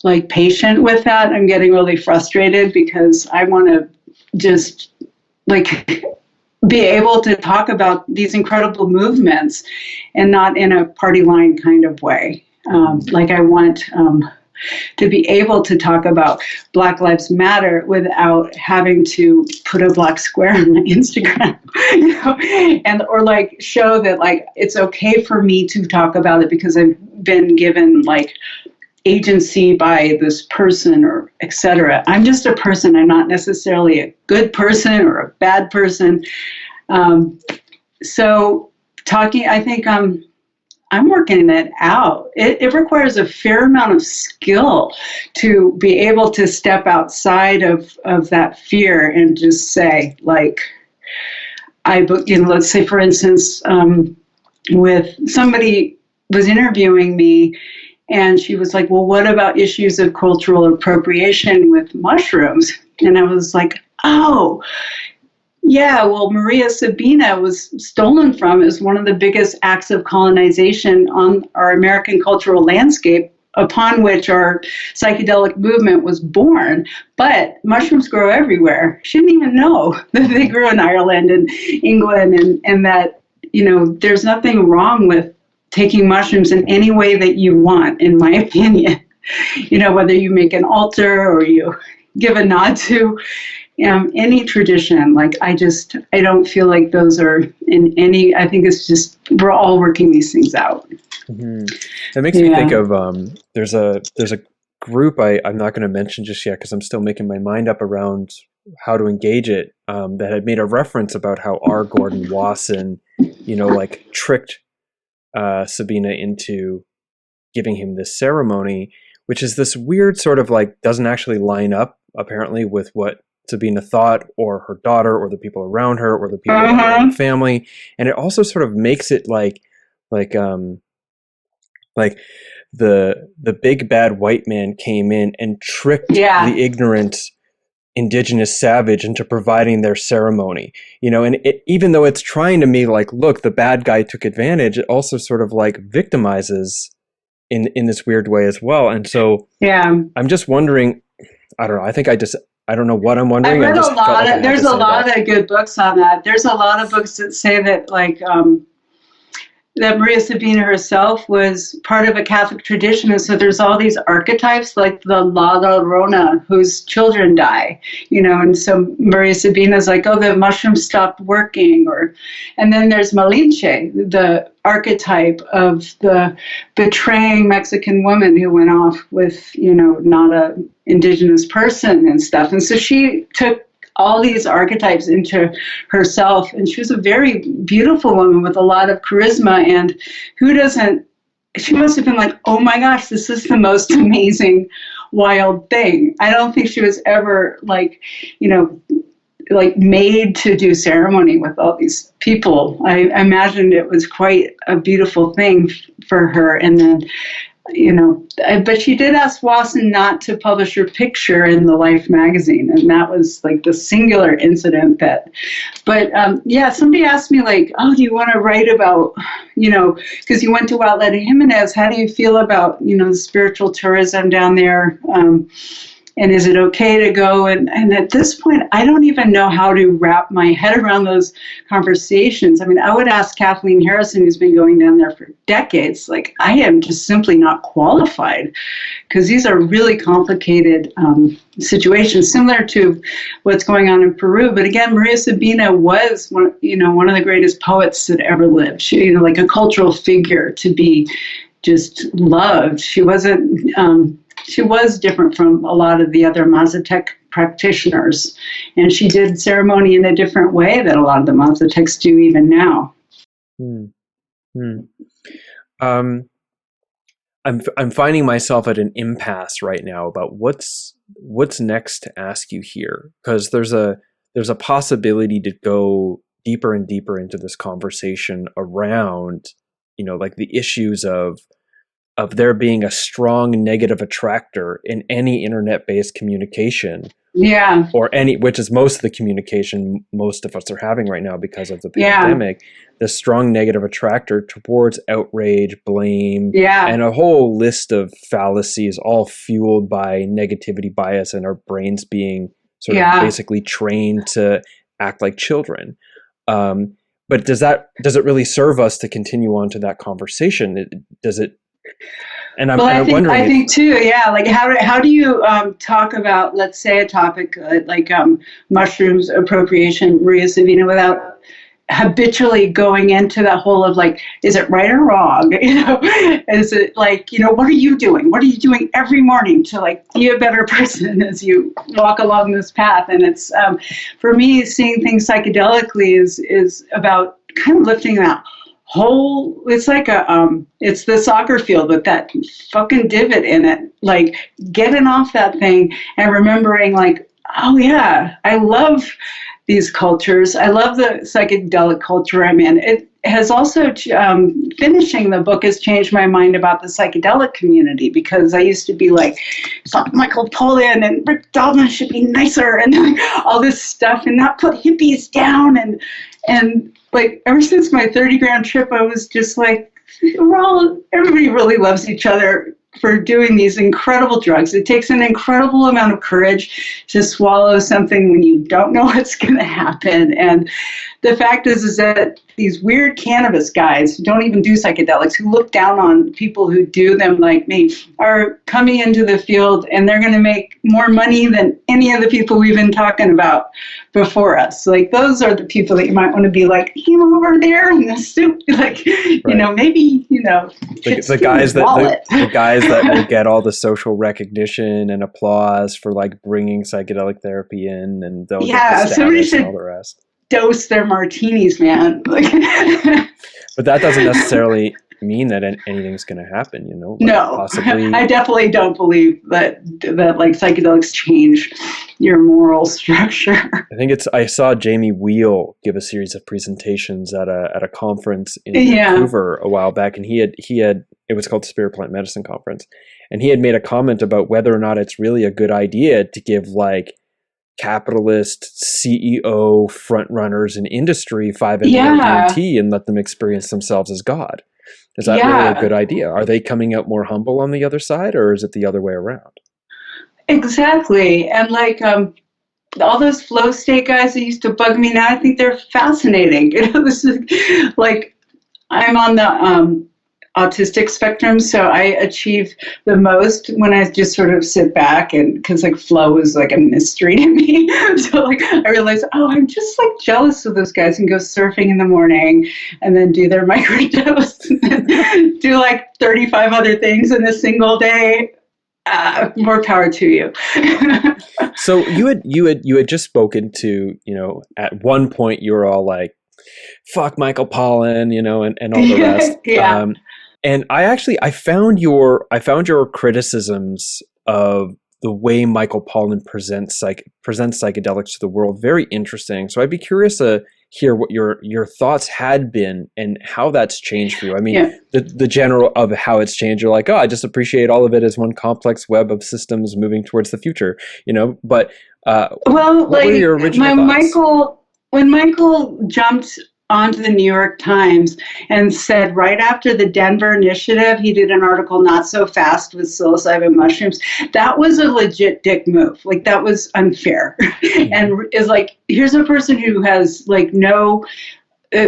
like patient with that. I'm getting really frustrated because I want to just like be able to talk about these incredible movements and not in a party line kind of way. Like I want to be able to talk about Black Lives Matter without having to put a black square on my Instagram, you know, and or like show that like it's okay for me to talk about it because I've been given like agency by this person or etc. I'm just a person. I'm not necessarily a good person or a bad person. So talking, I think I'm working it out. It requires a fair amount of skill to be able to step outside of that fear and just say, like, let's say, for instance, with somebody was interviewing me and she was like, well, what about issues of cultural appropriation with mushrooms? And I was like, oh, yeah, well, Maria Sabina was stolen from as one of the biggest acts of colonization on our American cultural landscape, upon which our psychedelic movement was born. But mushrooms grow everywhere. She didn't even know that they grew in Ireland and England, and that, you know, there's nothing wrong with taking mushrooms in any way that you want, in my opinion. You know, whether you make an altar or you give a nod to any tradition. Like I don't feel like those are in any, I think it's just, we're all working these things out. Mm-hmm. It makes me think of, there's a group I'm not going to mention just yet because I'm still making my mind up around how to engage it, that had made a reference about how R. Gordon Wasson, you know, like tricked Sabina into giving him this ceremony, which is this weird sort of like doesn't actually line up apparently with what Sabina thought or her daughter or the people around her or the people around the family. And it also sort of makes it like the big bad white man came in and tricked the ignorant indigenous savage into providing their ceremony, you know, and even though it's trying to me like, look, the bad guy took advantage, it also sort of like victimizes in this weird way as well. And so I'm just wondering, I don't know, I don't know what I'm wondering. I've read there's a lot of good books on that. There's a lot of books that say that like that Maria Sabina herself was part of a Catholic tradition, and so there's all these archetypes like the La Llorona whose children die, you know, and so Maria Sabina's like, oh, the mushrooms stopped working, and then there's Malinche, the archetype of the betraying Mexican woman who went off with, you know, not a indigenous person and stuff, and so she took all these archetypes into herself. And she was a very beautiful woman with a lot of charisma. And she must have been like, oh my gosh, this is the most amazing, wild thing. I don't think she was ever like, you know, like made to do ceremony with all these people. I imagined it was quite a beautiful thing for her. And then, you know, but she did ask Wasson not to publish her picture in the Life magazine, and that was like the singular incident but somebody asked me like, oh, do you want to write about, you know, because you went to Outlet Jimenez, how do you feel about, you know, the spiritual tourism down there, and is it okay to go? And at this point, I don't even know how to wrap my head around those conversations. I mean, I would ask Kathleen Harrison, who's been going down there for decades, like, I am just simply not qualified, because these are really complicated situations, similar to what's going on in Peru. But again, Maria Sabina was one of the greatest poets that ever lived. She, you know, like a cultural figure to be just loved. She wasn't. She was different from a lot of the other Mazatec practitioners, and she did ceremony in a different way that a lot of the Mazatecs do even now. Um, I'm finding myself at an impasse right now about what's next to ask you here, because there's a possibility to go deeper and deeper into this conversation around, like the issues of there being a strong negative attractor in any internet-based communication. Yeah. Or which is most of the communication most of us are having right now because of the pandemic, the strong negative attractor towards outrage, blame, and a whole list of fallacies, all fueled by negativity bias and our brains being sort of basically trained to act like children. But does it really serve us to continue on to that conversation? Does it? And I'm wondering. I think too, yeah. Like, how do you talk about, let's say, a topic like mushrooms appropriation, Maria Sabina, without habitually going into that whole of like, is it right or wrong? Is it like, what are you doing? What are you doing every morning to like be a better person as you walk along this path? And it's for me, seeing things psychedelically is about kind of lifting that whole, it's like it's the soccer field with that fucking divot in it, like getting off that thing and remembering like, oh yeah, I love these cultures. I love the psychedelic culture I'm in. It has also, finishing the book has changed my mind about the psychedelic community, because I used to be like, Micheal Pollan and Rick Doblin should be nicer and like, all this stuff and not put hippies down. And like, ever since my 30-gram trip, I was just like, everybody really loves each other for doing these incredible drugs. It takes an incredible amount of courage to swallow something when you don't know what's going to happen. And the fact is that these weird cannabis guys who don't even do psychedelics, who look down on people who do them like me, are coming into the field, and they're going to make more money than any of the people we've been talking about before us. Like, those are the people that you might want to be like, over there in the suit, like, maybe, the guys that will get all the social recognition and applause for like bringing psychedelic therapy in, and they'll get the status and all the rest. Dose their martinis, man. But that doesn't necessarily mean that anything's going to happen, No, possibly. I definitely don't believe that like psychedelics change your moral structure. I saw Jamie Wheel give a series of presentations at a conference in Vancouver a while back, and he had it was called the Spirit Plant Medicine Conference, and he had made a comment about whether or not it's really a good idea to give like capitalist CEO front runners in industry 5-MeO DMT and let them experience themselves as God. Is that really a good idea? Are they coming out more humble on the other side, or is it the other way around? Exactly. And like all those flow state guys that used to bug me, now I think they're fascinating. This is like, I'm on the autistic spectrum, so I achieve the most when I just sort of sit back, and because like flow is like a mystery to me. So like I realize, I'm just like jealous of those guys and go surfing in the morning and then do their microdose and then do like 35 other things in a single day. More power to you. So you had just spoken to, at one point you were all like, fuck Micheal Pollan, and all the rest. And I found your criticisms of the way Micheal Pollan presents psychedelics to the world very interesting. So I'd be curious to hear what your thoughts had been and how that's changed for you. I mean, the general of how it's changed. You're like, I just appreciate all of it as one complex web of systems moving towards the future. But what were your original thoughts? When Micheal jumped onto the New York Times and said right after the Denver initiative, he did an article, Not So Fast with Psilocybin Mushrooms. That was a legit dick move. Like, that was unfair. And is like, here's a person who has like no,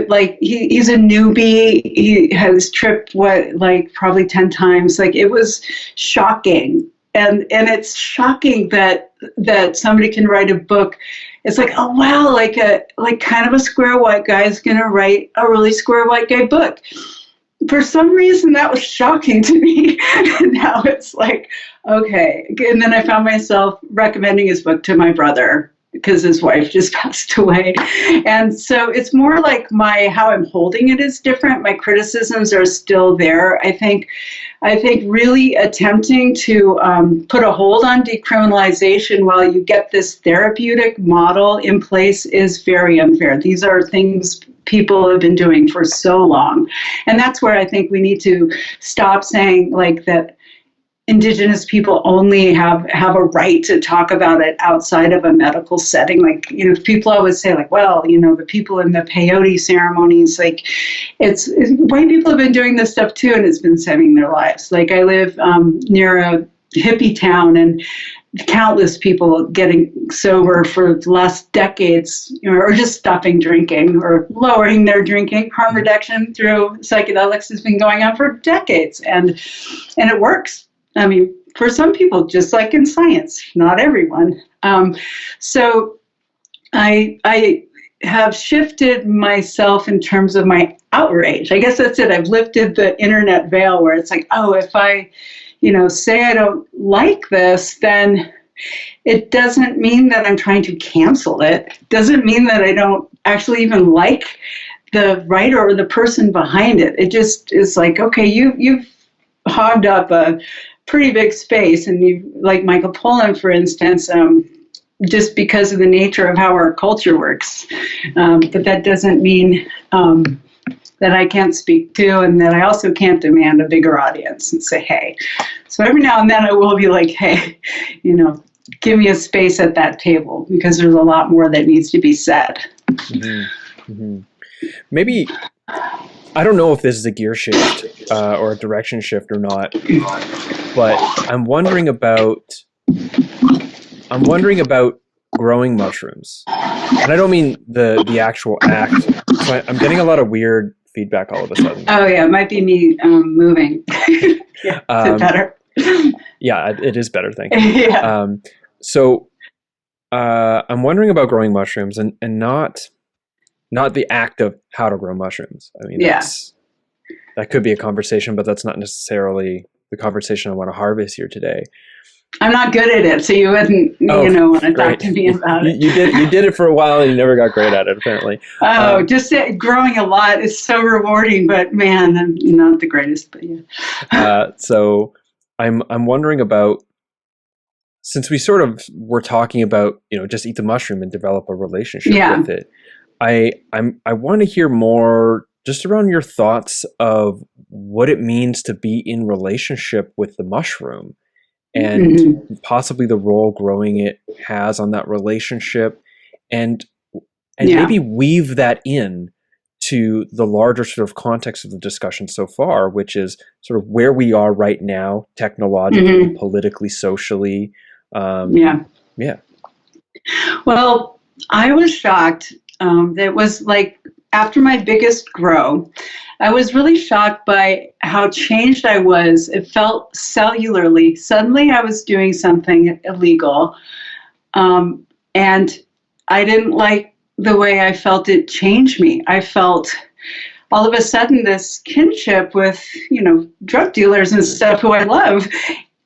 like he's a newbie. He has tripped probably 10 times. Like, it was shocking. And it's shocking that somebody can write a book. It's like, oh wow, like kind of a square white guy is going to write a really square white guy book. For some reason, that was shocking to me. And now it's like, okay. And then I found myself recommending his book to my brother because his wife just passed away. And so it's more like how I'm holding it is different. My criticisms are still there. I think really attempting to put a hold on decriminalization while you get this therapeutic model in place is very unfair. These are things people have been doing for so long. And that's where I think we need to stop saying like that Indigenous people only have a right to talk about it outside of a medical setting. Like, people always say like, well, the people in the peyote ceremonies, like it's white people have been doing this stuff too, and it's been saving their lives. Like I live near a hippie town, and countless people getting sober for the last decades, or just stopping drinking or lowering their drinking. Harm reduction through psychedelics has been going on for decades, and it works. I mean, for some people, just like in science, not everyone. So I have shifted myself in terms of my outrage. I guess that's it. I've lifted the internet veil where it's like, oh, if I, say I don't like this, then it doesn't mean that I'm trying to cancel it. It doesn't mean that I don't actually even like the writer or the person behind it. It just is like, okay, you've hogged up a pretty big space, and you, like Micheal Pollan, for instance, just because of the nature of how our culture works. But that doesn't mean that I can't speak to, and that I also can't demand a bigger audience and say, hey. So every now and then I will be like, hey, give me a space at that table, because there's a lot more that needs to be said. Mm-hmm. Mm-hmm. Maybe, I don't know if this is a gear shift or a direction shift or not, but I'm wondering about growing mushrooms. And I don't mean the actual act. So I'm getting a lot of weird feedback all of a sudden. Oh yeah, it might be me moving. Yeah, is it better? Yeah, it is better, thank you. Yeah. So I'm wondering about growing mushrooms and not the act of how to grow mushrooms. I mean, that could be a conversation, but that's not necessarily the conversation I want to harvest here today. I'm not good at it, so you wouldn't, want to talk to me about it. You did it for a while, and you never got great at it, apparently. Oh, growing a lot is so rewarding, but man, I'm not the greatest. But yeah. So I'm wondering about, since we sort of were talking about, just eat the mushroom and develop a relationship with it. I want to hear more just around your thoughts of what it means to be in relationship with the mushroom, and possibly the role growing it has on that relationship, and maybe weave that in to the larger sort of context of the discussion so far, which is sort of where we are right now, technologically, politically, socially. Yeah. Well, I was shocked. That was like after my biggest grow, I was really shocked by how changed I was. It felt cellularly. Suddenly I was doing something illegal. And I didn't like the way I felt it changed me. I felt all of a sudden this kinship with, drug dealers and stuff who I love.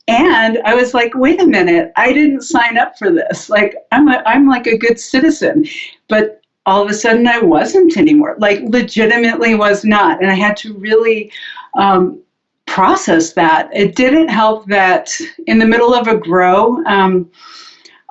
And I was like, wait a minute, I didn't sign up for this. Like, I'm like a good citizen. But all of a sudden I wasn't anymore, like legitimately was not. And I had to really process that. It didn't help that in the middle of a grow,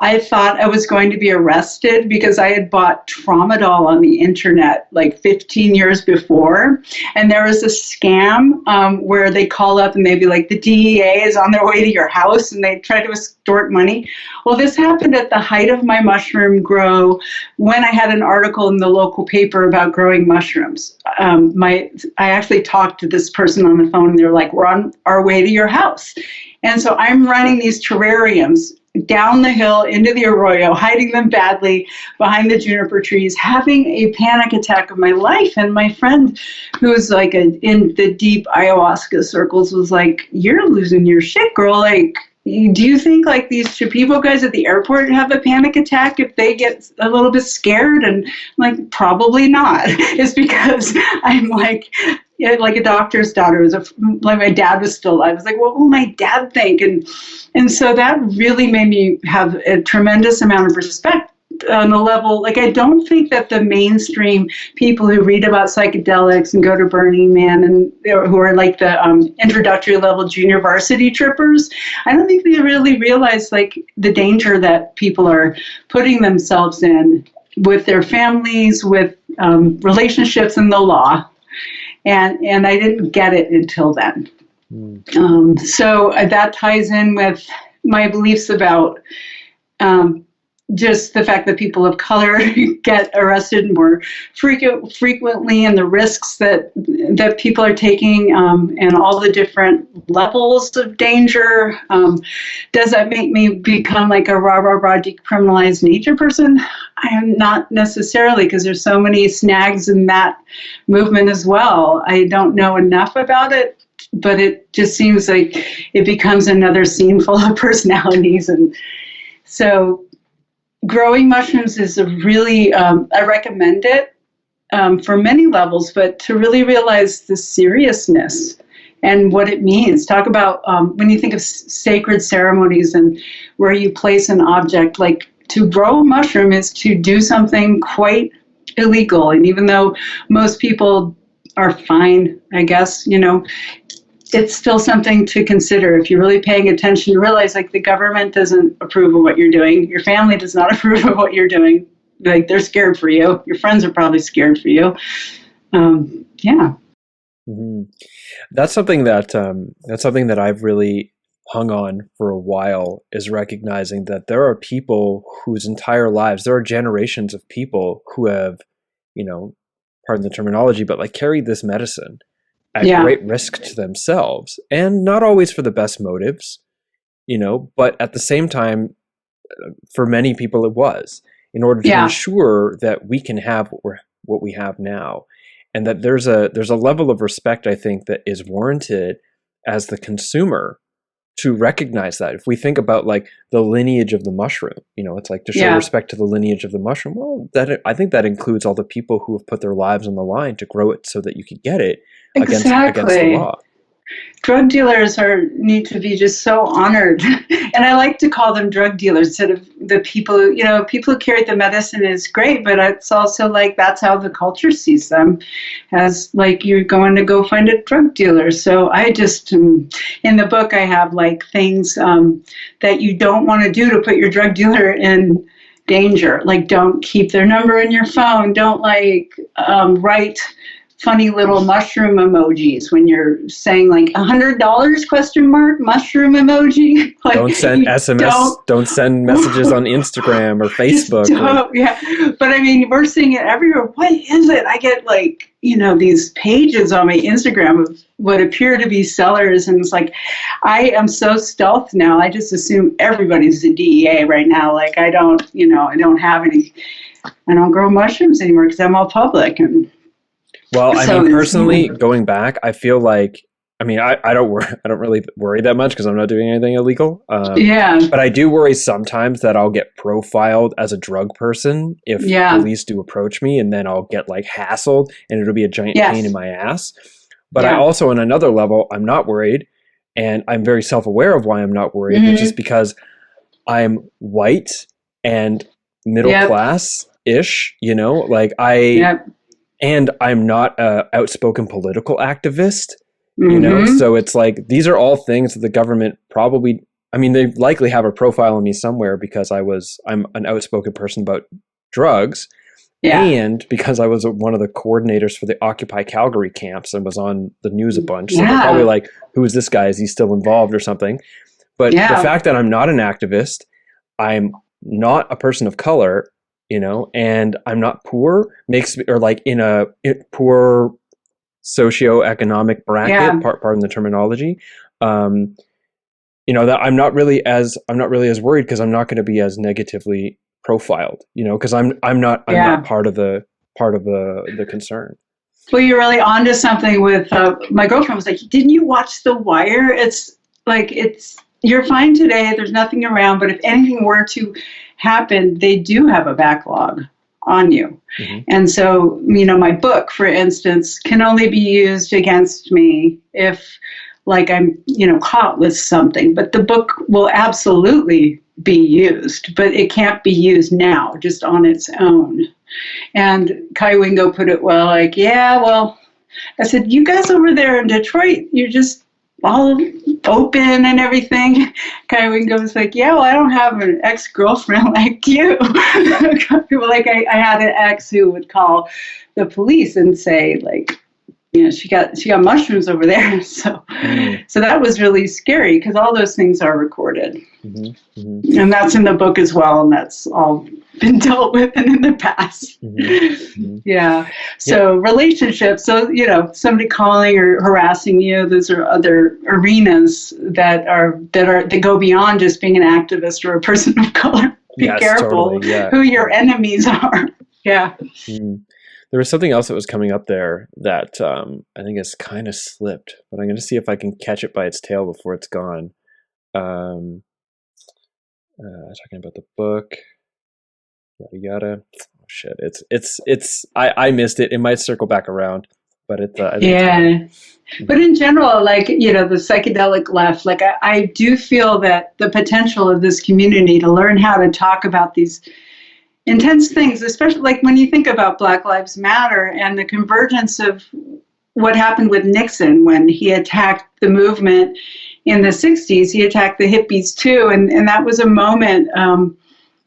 I thought I was going to be arrested because I had bought tramadol on the internet like 15 years before. And there was a scam where they call up and they'd be like, the DEA is on their way to your house, and they try to extort money. Well, this happened at the height of my mushroom grow when I had an article in the local paper about growing mushrooms. I actually talked to this person on the phone, and they're like, we're on our way to your house. And so I'm running these terrariums down the hill into the arroyo, hiding them badly behind the juniper trees, having a panic attack of my life. And my friend, who's like in the deep ayahuasca circles, was like, you're losing your shit, girl. Like, do you think like these Shipibo guys at the airport have a panic attack if they get a little bit scared? And I'm like, probably not. It's because I'm like a doctor's daughter. Like my dad was still alive. I was like, what will my dad think? And so that really made me have a tremendous amount of respect on the level, like, I don't think that the mainstream people who read about psychedelics and go to Burning Man and who are like the introductory level junior varsity trippers, I don't think they really realize like the danger that people are putting themselves in with their families, with relationships and the law. And I didn't get it until then. So that ties in with my beliefs about just the fact that people of color get arrested more frequently, and the risks that people are taking, and all the different levels of danger. Does that make me become like a rah decriminalized nature person? I am not necessarily, because there's so many snags in that movement as well. I don't know enough about it, but it just seems like it becomes another scene full of personalities. And so growing mushrooms is a really, I recommend it for many levels, but to really realize the seriousness and what it means. Talk about when you think of sacred ceremonies and where you place an object, like to grow a mushroom is to do something quite illegal. And even though most people are fine, I guess, it's still something to consider. If you're really paying attention, to realize like the government doesn't approve of what you're doing. Your family does not approve of what you're doing. Like they're scared for you. Your friends are probably scared for you. Yeah. Mm-hmm. That's something that I've really hung on for a while, is recognizing that there are people whose entire lives, there are generations of people who have, pardon the terminology, but like carried this medicine at great risk to themselves, and not always for the best motives, but at the same time, for many people it was, in order to ensure that we can have what we have now. And that there's a level of respect, I think, that is warranted as the consumer to recognize that. If we think about like the lineage of the mushroom, it's like to show respect to the lineage of the mushroom. Well, I think that includes all the people who have put their lives on the line to grow it so that you could get it against the law. Drug dealers need to be just so honored. And I like to call them drug dealers instead of the people who carry the medicine is great, but it's also like that's how the culture sees them, as like you're going to go find a drug dealer. So I just, in the book, I have like things that you don't want to do to put your drug dealer in danger. Like don't keep their number in your phone. Don't write funny little mushroom emojis when you're saying like $100 ? Mushroom emoji. Like, don't send SMS. Don't send messages on Instagram or Facebook. But I mean, we're seeing it everywhere. What is it? I get like these pages on my Instagram of what appear to be sellers, and it's like I am so stealth now. I just assume everybody's a DEA right now. Like I don't have any. I don't grow mushrooms anymore because I'm all public and. Well, I mean, personally, going back, I feel like, I don't really worry that much because I'm not doing anything illegal. But I do worry sometimes that I'll get profiled as a drug person if police do approach me, and then I'll get like hassled and it'll be a giant pain in my ass. But I also, on another level, I'm not worried, and I'm very self-aware of why I'm not worried, which is because I'm white and middle class-ish, and I'm not an outspoken political activist, so it's like, these are all things that the government probably, they likely have a profile on me somewhere because I'm an outspoken person about drugs, and because I was one of the coordinators for the Occupy Calgary camps and was on the news a bunch. So they're probably like, who is this guy? Is he still involved or something? But the fact that I'm not an activist, I'm not a person of color, and I'm not poor, makes me, or like in a poor socioeconomic bracket, pardon the terminology, that I'm not really as worried because I'm not going to be as negatively profiled, because I'm not part of the concern. Well, you're really onto something with my girlfriend was like, didn't you watch The Wire? It's like, you're fine today. There's nothing around, but if anything were to happen, they do have a backlog on you. And so, my book, for instance, can only be used against me if like I'm, caught with something. But the book will absolutely be used, but it can't be used now, just on its own. And Kai Wingo put it well, like, yeah, well, I said, you guys over there in Detroit, you're just all open and everything. Kai Wingo was like, yeah, well, I don't have an ex-girlfriend like you. Like I had an ex who would call the police and say, like, she got mushrooms over there. So that was really scary, because all those things are recorded. Mm-hmm. Mm-hmm. And that's in the book as well, and that's all been dealt with and in the past. Mm-hmm. Mm-hmm. Yeah. So relationships, so somebody calling or harassing you, those are other arenas that go beyond just being an activist or a person of color. Be careful who your enemies are. Yeah. Mm. There was something else that was coming up there that I think has kind of slipped, but I'm going to see if I can catch it by its tail before it's gone. Talking about the book, yada yada. Oh shit! It's. I missed it. It might circle back around, but it. But in general, like, the psychedelic left, like I do feel that the potential of this community to learn how to talk about these intense things, especially like when you think about Black Lives Matter and the convergence of what happened with Nixon when he attacked the movement in the 60s, he attacked the hippies too. And that was a moment,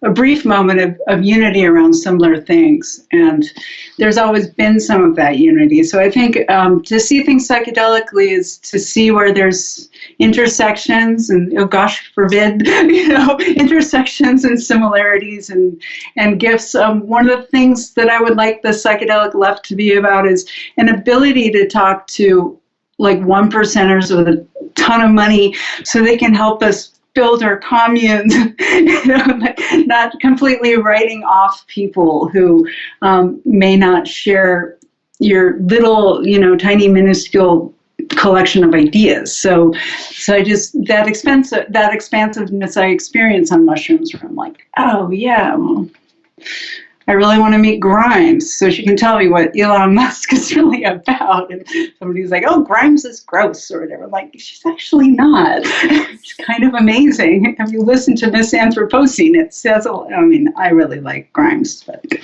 a brief moment of unity around similar things. And there's always been some of that unity. So I think to see things psychedelically is to see where there's intersections and, oh gosh forbid, intersections and similarities and gifts. One of the things that I would like the psychedelic left to be about is an ability to talk to like 1%ers with a ton of money so they can help us build our communes, not completely writing off people who may not share your little, tiny, minuscule collection of ideas. So I just, that expansiveness I experience on mushrooms, where I'm like, oh yeah, well, I really want to meet Grimes so she can tell me what Elon Musk is really about. And somebody's like, oh, Grimes is gross or whatever. I'm like, she's actually not. It's kind of amazing. Have you listened to Miss Anthropocene? It says, I really like Grimes. But the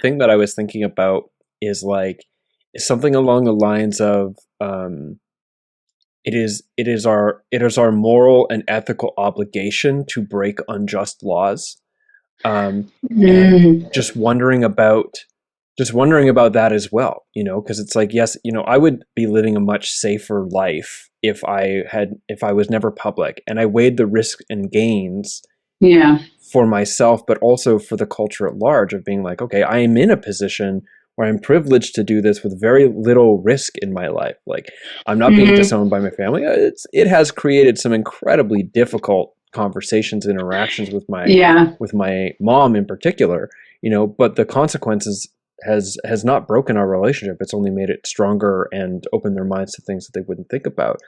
thing that I was thinking about is something along the lines of it is our moral and ethical obligation to break unjust laws. And just wondering about that as well, because it's like, yes, I would be living a much safer life if I was never public, and I weighed the risks and gains for myself, but also for the culture at large, of being like, okay, I am in a position where I'm privileged to do this with very little risk in my life. Like, I'm not being disowned by my family. It has created some incredibly difficult conversations, interactions with my mom in particular, but the consequences has not broken our relationship. It's only made it stronger and opened their minds to things that they wouldn't think about.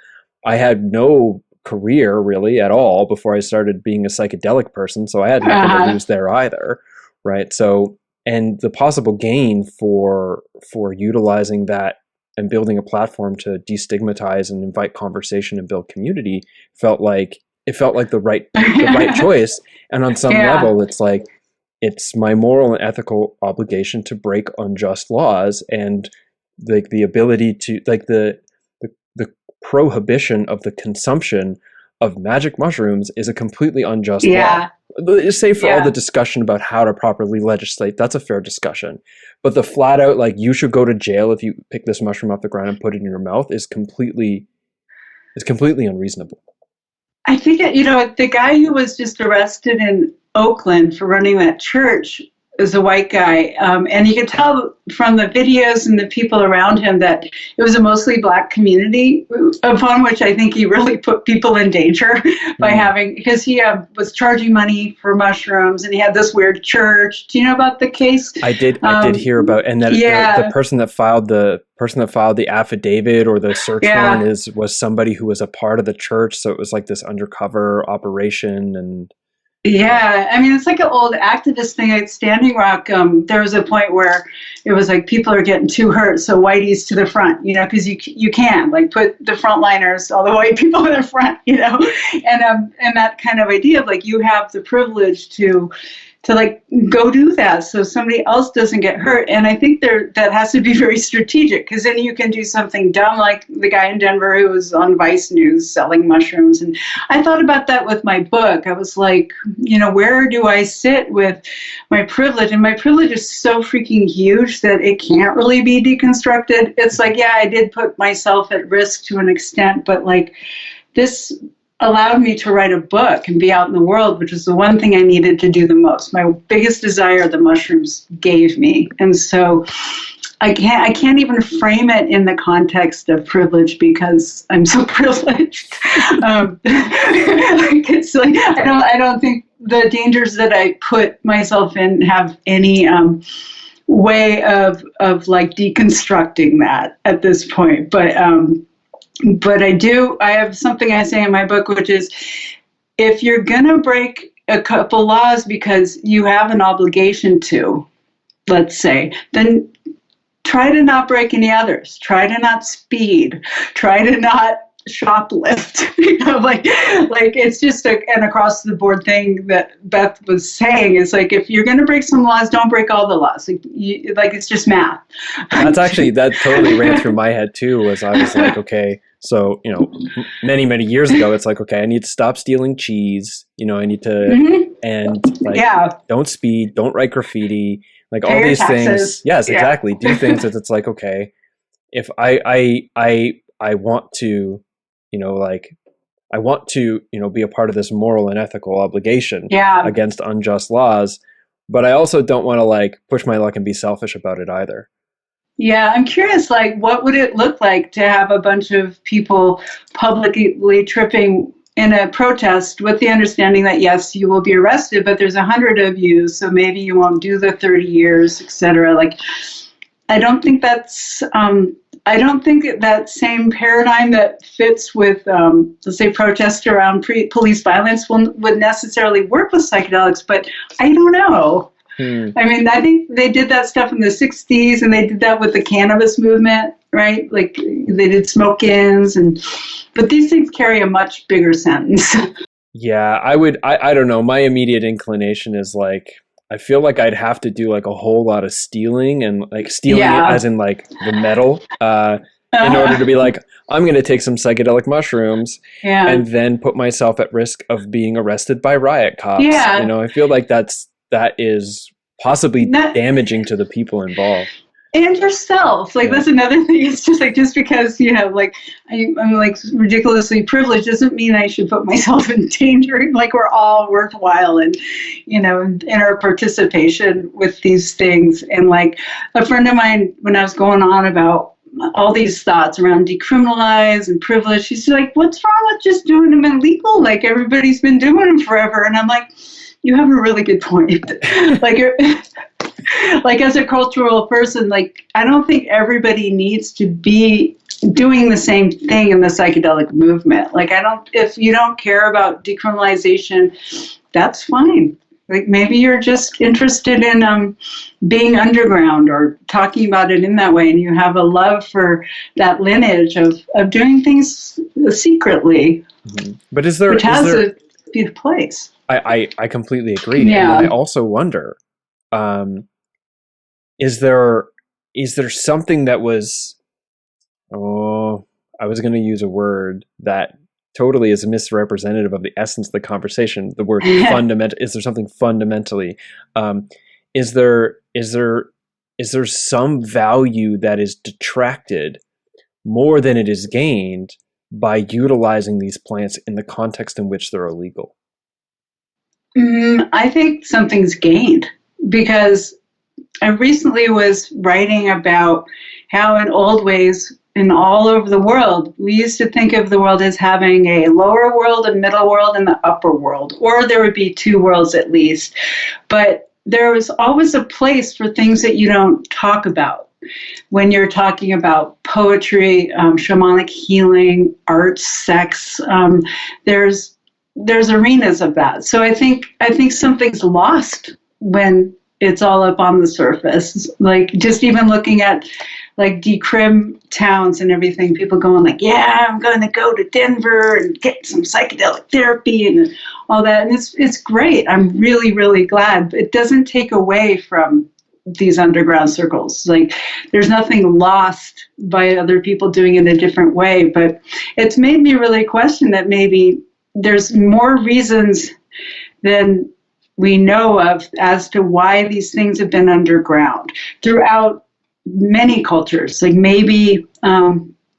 I had no career really at all before I started being a psychedelic person, so I had nothing to lose there either, right? So, and the possible gain for utilizing that and building a platform to destigmatize and invite conversation and build community felt like the right choice. And on some level, it's like, it's my moral and ethical obligation to break unjust laws, and like the ability to, like the prohibition of the consumption of magic mushrooms is a completely unjust law. Save for all the discussion about how to properly legislate, that's a fair discussion. But the flat out, like, you should go to jail if you pick this mushroom off the ground and put it in your mouth is completely unreasonable. I think, the guy who was just arrested in Oakland for running that church is a white guy. And you can tell from the videos and the people around him that it was a mostly Black community, upon which I think he really put people in danger by because he was charging money for mushrooms, and he had this weird church. Do you know about the case? I did hear about, and that the person that filed the affidavit or the search warrant was somebody who was a part of the church. So it was like this undercover operation, and Yeah, I mean, it's like an old activist thing at Standing Rock. There was a point where it was like people are getting too hurt, so whiteies to the front, because you can like put the frontliners, all the white people in the front, and that kind of idea of like you have the privilege to like go do that so somebody else doesn't get hurt. And I think that has to be very strategic, because then you can do something dumb like the guy in Denver who was on Vice News selling mushrooms. And I thought about that with my book. I was like, where do I sit with my privilege? And my privilege is so freaking huge that it can't really be deconstructed. It's like, yeah, I did put myself at risk to an extent, but like this allowed me to write a book and be out in the world, which was the one thing I needed to do the most. My biggest desire the mushrooms gave me. And so I can't even frame it in the context of privilege because I'm so privileged. It's like I don't think the dangers that I put myself in have any way of like deconstructing that at this point. But I have something I say in my book, which is if you're going to break a couple laws because you have an obligation to, let's say, then try to not break any others. Try to not speed. Try to not shoplift. Like it's just an across the board thing that Beth was saying. Is like if you're going to break some laws, don't break all the laws. Like it's just math. That totally ran through my head too. As I was like, okay, so many years ago, it's like, okay, I need to stop stealing cheese. I need to and like don't speed, don't write graffiti, like all these things. Yes, exactly. Do things that it's like, okay, if I want to. I want to, be a part of this moral and ethical obligation against unjust laws, but I also don't want to like push my luck and be selfish about it either. Yeah, I'm curious, like, what would it look like to have a bunch of people publicly tripping in a protest with the understanding that, yes, you will be arrested, but there's 100 of you, so maybe you won't do the 30 years, etc. Like, I don't think that same paradigm that fits with, let's say, protests around police violence would necessarily work with psychedelics, but I don't know. I mean, I think they did that stuff in the 60s, and they did that with the cannabis movement, right? Like, they did smoke-ins, but these things carry a much bigger sentence. Yeah, I don't know. My immediate inclination is like, I feel like I'd have to do like a whole lot of stealing and like stealing it as in like the metal in order to be like, I'm going to take some psychedelic mushrooms and then put myself at risk of being arrested by riot cops. Yeah. I feel like that is possibly damaging to the people involved. And yourself. Like, that's another thing. It's just like, just because, like, I'm like ridiculously privileged doesn't mean I should put myself in danger. Like, we're all worthwhile and, in our participation with these things. And like a friend of mine, when I was going on about all these thoughts around decriminalize and privilege, she's like, what's wrong with just doing them illegal? Like, everybody's been doing them forever. And I'm like, you have a really good point. Like as a cultural person, like I don't think everybody needs to be doing the same thing in the psychedelic movement. Like if you don't care about decriminalization, that's fine. Like maybe you're just interested in being underground or talking about it in that way, and you have a love for that lineage of doing things secretly. Mm-hmm. But is there a place? I completely agree. Yeah. And I also wonder, is there something that was, I was going to use a word that totally is misrepresentative of the essence of the conversation. The word fundamental. Is there something fundamentally? Is there some value that is detracted more than it is gained by utilizing these plants in the context in which they're illegal? I think something's gained, because I recently was writing about how in old ways in all over the world, we used to think of the world as having a lower world, a middle world, and the upper world, or there would be two worlds at least. But there was always a place for things that you don't talk about. When you're talking about poetry, shamanic healing, art, sex, there's there's arenas of that. So I think something's lost when it's all up on the surface. Like just even looking at like decrim towns and everything, people going like, yeah, I'm going to go to Denver and get some psychedelic therapy and all that. And it's great. I'm really, really glad. But it doesn't take away from these underground circles. Like there's nothing lost by other people doing it a different way. But it's made me really question that maybe there's more reasons than we know of as to why these things have been underground throughout many cultures. Like maybe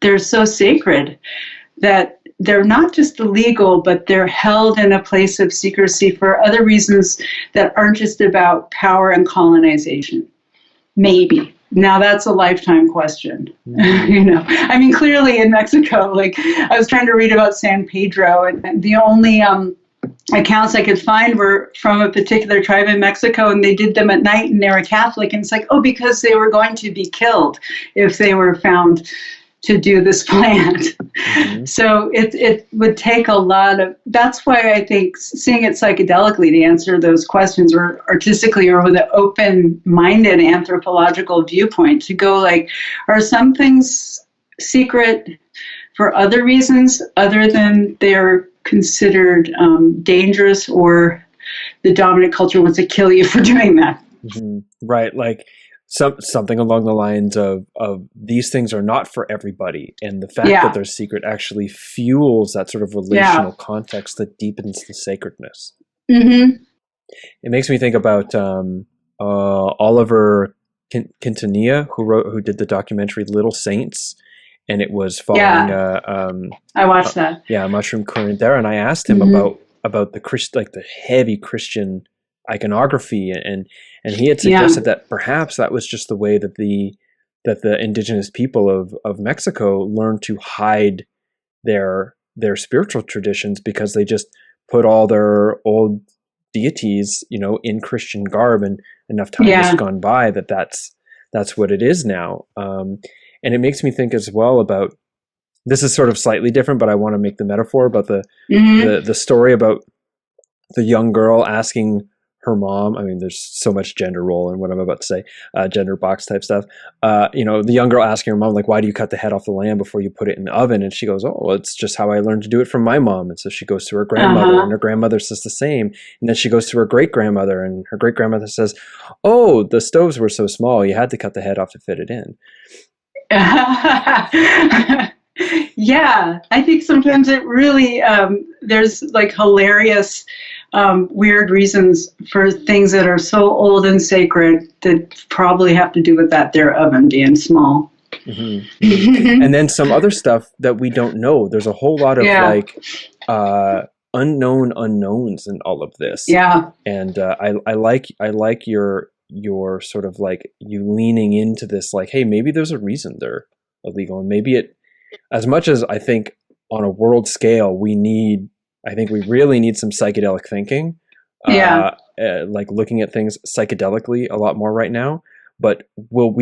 they're so sacred that they're not just illegal, but they're held in a place of secrecy for other reasons that aren't just about power and colonization. Maybe. Now that's a lifetime question. You know, I mean, clearly in Mexico, like I was trying to read about San Pedro, and the only accounts I could find were from a particular tribe in Mexico, and they did them at night, and they were Catholic, and it's like, oh, because they were going to be killed if they were found to do this plant. Mm-hmm. So it would take a lot of, that's why I think seeing it psychedelically to answer those questions, or artistically, or with an open-minded anthropological viewpoint, to go like, are some things secret for other reasons other than they're considered dangerous, or the dominant culture wants to kill you for doing that? Mm-hmm. Right, like something along the lines of these things are not for everybody, and the fact that they're secret actually fuels that sort of relational context that deepens the sacredness. Mm-hmm. It makes me think about Oliver Quintanilla, who did the documentary Little Saints, and it was following I watched that. A mushroom curandera, and I asked him about the heavy Christian iconography, and he had suggested that perhaps that was just the way that the indigenous people of Mexico learned to hide their spiritual traditions, because they just put all their old deities, you know, in Christian garb, and enough time has gone by that's what it is now. And it makes me think as well about, this is sort of slightly different, but I want to make the metaphor about the story about the young girl asking her mom. I mean, there's so much gender role in what I'm about to say, gender box type stuff. You know, the young girl asking her mom, like, why do you cut the head off the lamb before you put it in the oven? And she goes, oh, well, it's just how I learned to do it from my mom. And so she goes to her grandmother, and her grandmother says the same. And then she goes to her great grandmother, and her great grandmother says, oh, the stoves were so small, you had to cut the head off to fit it in. Yeah, I think sometimes it really, there's like hilarious, weird reasons for things that are so old and sacred that probably have to do with that their oven being small. Mm-hmm. And then some other stuff that we don't know. There's a whole lot of unknown unknowns in all of this. Yeah. And I like your sort of like you leaning into this, like, hey, maybe there's a reason they're illegal, and maybe it, as much as I think on a world scale I think we really need some psychedelic thinking, like looking at things psychedelically a lot more right now. But will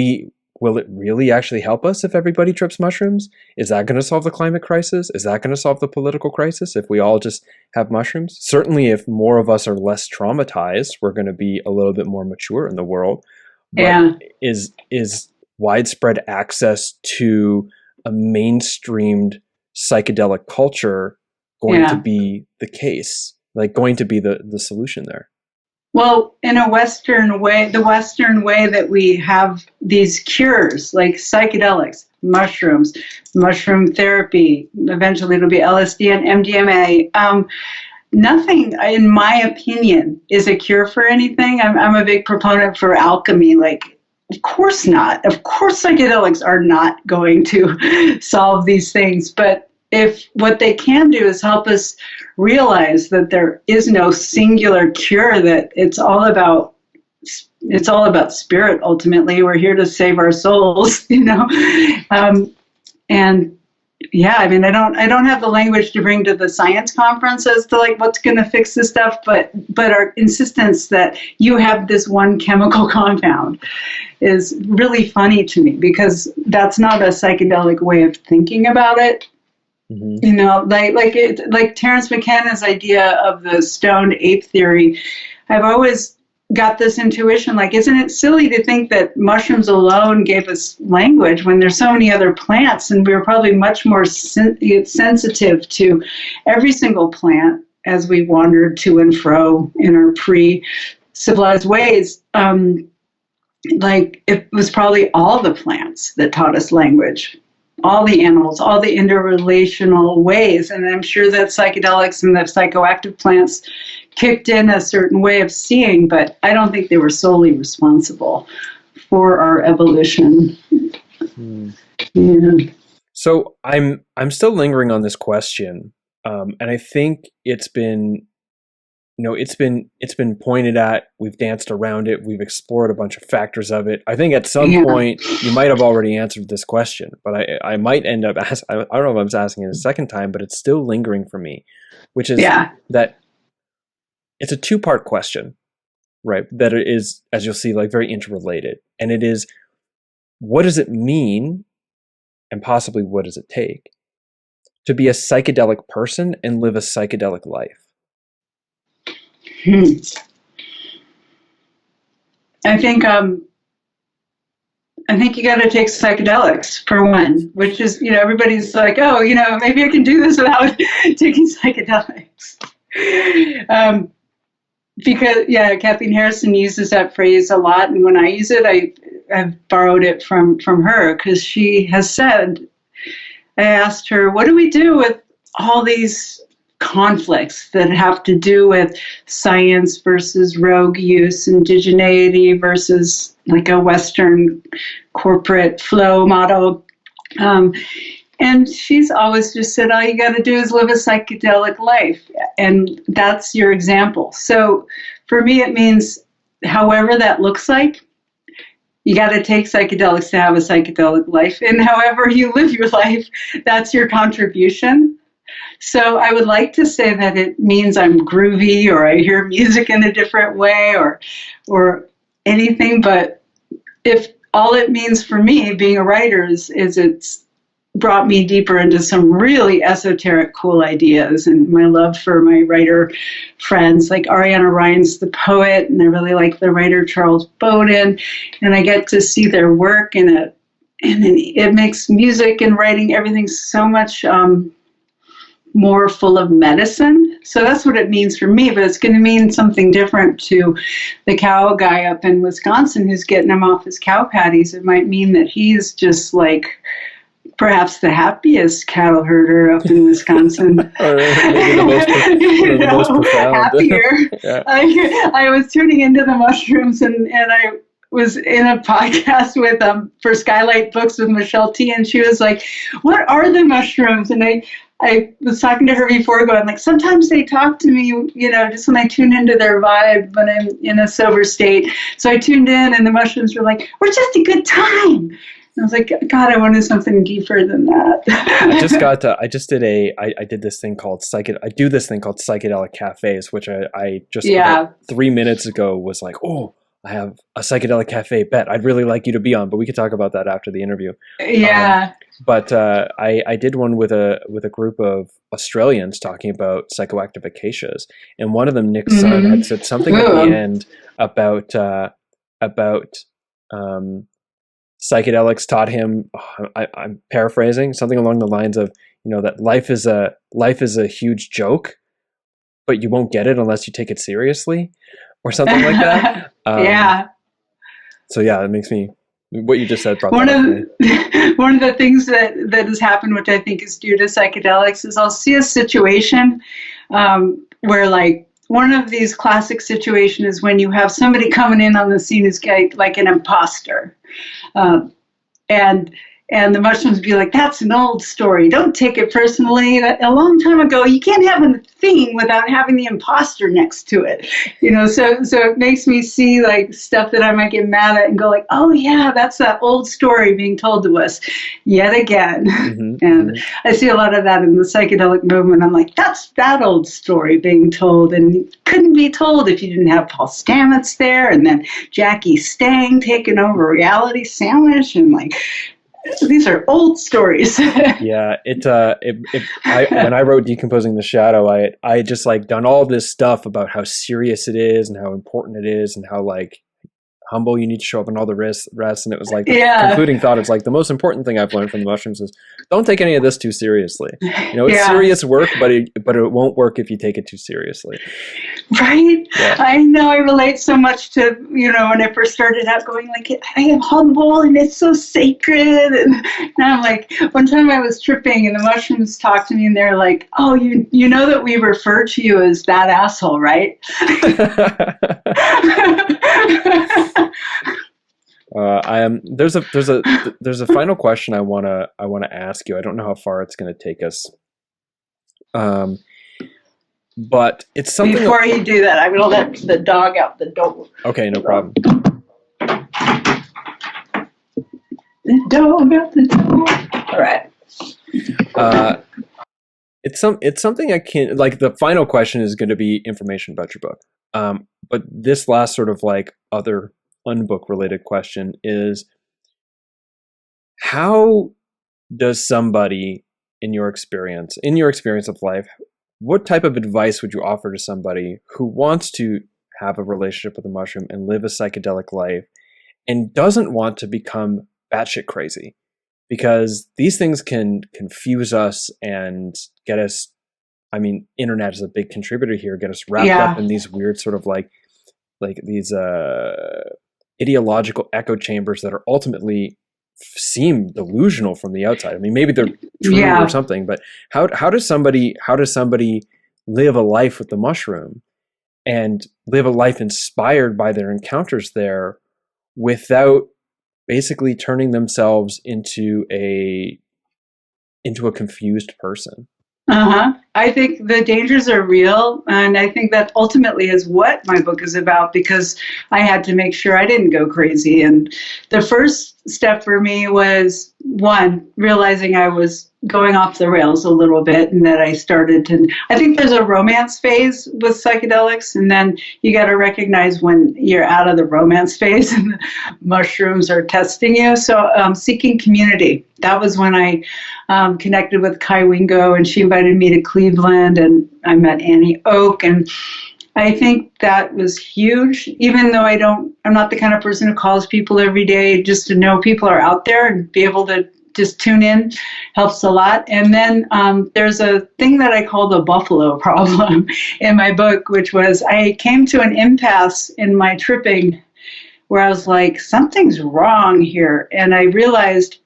it really actually help us if everybody trips mushrooms? Is that going to solve the climate crisis? Is that going to solve the political crisis if we all just have mushrooms? Certainly, if more of us are less traumatized, we're going to be a little bit more mature in the world. But is widespread access to a mainstreamed psychedelic culture going to be the case, like going to be the solution there? Well, in a Western way, the Western way that we have these cures, like psychedelics, mushrooms, mushroom therapy, eventually it'll be LSD and MDMA. Nothing, in my opinion, is a cure for anything. I'm a big proponent for alchemy. Like, of course not. Of course psychedelics are not going to solve these things. But if what they can do is help us realize that there is no singular cure, that it's all about spirit. Ultimately, we're here to save our souls, you know. And yeah, I mean, I don't have the language to bring to the science conference as to like what's going to fix this stuff, but our insistence that you have this one chemical compound is really funny to me, because that's not a psychedelic way of thinking about it. You know, like Terence McKenna's idea of the stoned ape theory. I've always got this intuition, like, isn't it silly to think that mushrooms alone gave us language when there's so many other plants, and we were probably much more sensitive to every single plant as we wandered to and fro in our pre-civilized ways. Like, it was probably all the plants that taught us language, all the animals, all the interrelational ways. And I'm sure that psychedelics and the psychoactive plants kicked in a certain way of seeing, but I don't think they were solely responsible for our evolution. Yeah. So I'm still lingering on this question, and I think it's been pointed at. We've danced around it. We've explored a bunch of factors of it. I think at some point you might have already answered this question, but I might end up asking. I don't know if I'm asking it a second time, but it's still lingering for me, which is that it's a two-part question, right? That it is, as you'll see, like very interrelated, and it is, what does it mean, and possibly what does it take to be a psychedelic person and live a psychedelic life? I think you got to take psychedelics for one, which is, everybody's like, oh, maybe I can do this without taking psychedelics. Because Kathleen Harrison uses that phrase a lot, and when I use it, I've borrowed it from her, because she has said, I asked her, what do we do with all these conflicts that have to do with science versus rogue use, indigeneity versus like a Western corporate flow model? And she's always just said, all you got to do is live a psychedelic life. And that's your example. So for me, it means however that looks like, you got to take psychedelics to have a psychedelic life. And however you live your life, that's your contribution. So I would like to say that it means I'm groovy, or I hear music in a different way, or anything. But if all it means for me being a writer is it's brought me deeper into some really esoteric, cool ideas, and my love for my writer friends, like Ariana Ryan's the poet, and I really like the writer Charles Bowden, and I get to see their work, and it makes music and writing everything so much more full of medicine. So that's what it means for me, but it's going to mean something different to the cow guy up in Wisconsin who's getting him off his cow patties. It might mean that he's just like perhaps the happiest cattle herder up in Wisconsin. Or maybe the most profound. Happier. Yeah. I was tuning into the mushrooms, and I was in a podcast with for Skylight Books with Micheal T, and she was like, what are the mushrooms? And I was talking to her before, going like, sometimes they talk to me, just when I tune into their vibe when I'm in a sober state. So I tuned in, and the mushrooms were like, we're just a good time. And I was like, God, I wanted something deeper than that. I did this thing called Psychedelic Cafes, which I just about 3 minutes ago was like, oh, I have a psychedelic cafe, Bett, I'd really like you to be on, but we could talk about that after the interview. Yeah. But I did one with a group of Australians talking about psychoactive acacias, and one of them, Nick's son, had said something at the end about psychedelics taught him. I'm paraphrasing, something along the lines of, that life is a huge joke, but you won't get it unless you take it seriously, or something like that. Yeah. So yeah, it makes me, what you just said brought one that up of one of the things that has happened, which I think is due to psychedelics, is I'll see a situation where, like, one of these classic situations is when you have somebody coming in on the scene who's like an imposter, and the mushrooms be like, that's an old story. Don't take it personally. A long time ago, you can't have a thing without having the imposter next to it. So it makes me see like stuff that I might get mad at and go like, oh yeah, that's that old story being told to us yet again. And I see a lot of that in the psychedelic movement. I'm like, that's that old story being told, and it couldn't be told if you didn't have Paul Stamets there, and then Jackie Stang taking over Reality Sandwich, and like, These are old stories. Yeah, when I wrote Decomposing the Shadow, I just like done all this stuff about how serious it is and how important it is and how like humble you need to show up and all the rest. And it was like the concluding thought is like the most important thing I've learned from the mushrooms is don't take any of this too seriously. You know, it's serious work, but it won't work if you take it too seriously. Right? Yeah. I know I relate so much to, when I first started out going like, I am humble and it's so sacred. And now I'm like, one time I was tripping and the mushrooms talked to me and they're like, oh, you know that we refer to you as that asshole, right? There's a final question I wanna ask you. I don't know how far it's gonna take us. But it's something. Before you do that, I'm gonna let the dog out the door. Okay, no problem. The dog out the door. All right. It's something I can't like. The final question is going to be information about your book. But this last sort of like other unbook related question is, how does somebody in your experience of life, what type of advice would you offer to somebody who wants to have a relationship with a mushroom and live a psychedelic life and doesn't want to become batshit crazy? Because these things can confuse us and get us, I mean, internet is a big contributor here, get us wrapped up in these weird sort of like these ideological echo chambers that are ultimately seem delusional from the outside. I mean, maybe they're true or something, but how does somebody live a life with the mushroom and live a life inspired by their encounters there without basically turning themselves into a confused person? I think the dangers are real, and I think that ultimately is what my book is about, because I had to make sure I didn't go crazy. And the first step for me was, one, realizing I was going off the rails a little bit, and that I started to, I think there's a romance phase with psychedelics, and then you got to recognize when you're out of the romance phase and the mushrooms are testing you. So seeking community. That was when I connected with Kai Wingo, and she invited me to Cleveland, and I met Annie Oak, and I think that was huge, even though I'm not the kind of person who calls people every day. Just to know people are out there and be able to just tune in helps a lot. And then there's a thing that I call the buffalo problem in my book, which was I came to an impasse in my tripping where I was like, something's wrong here. And I realized,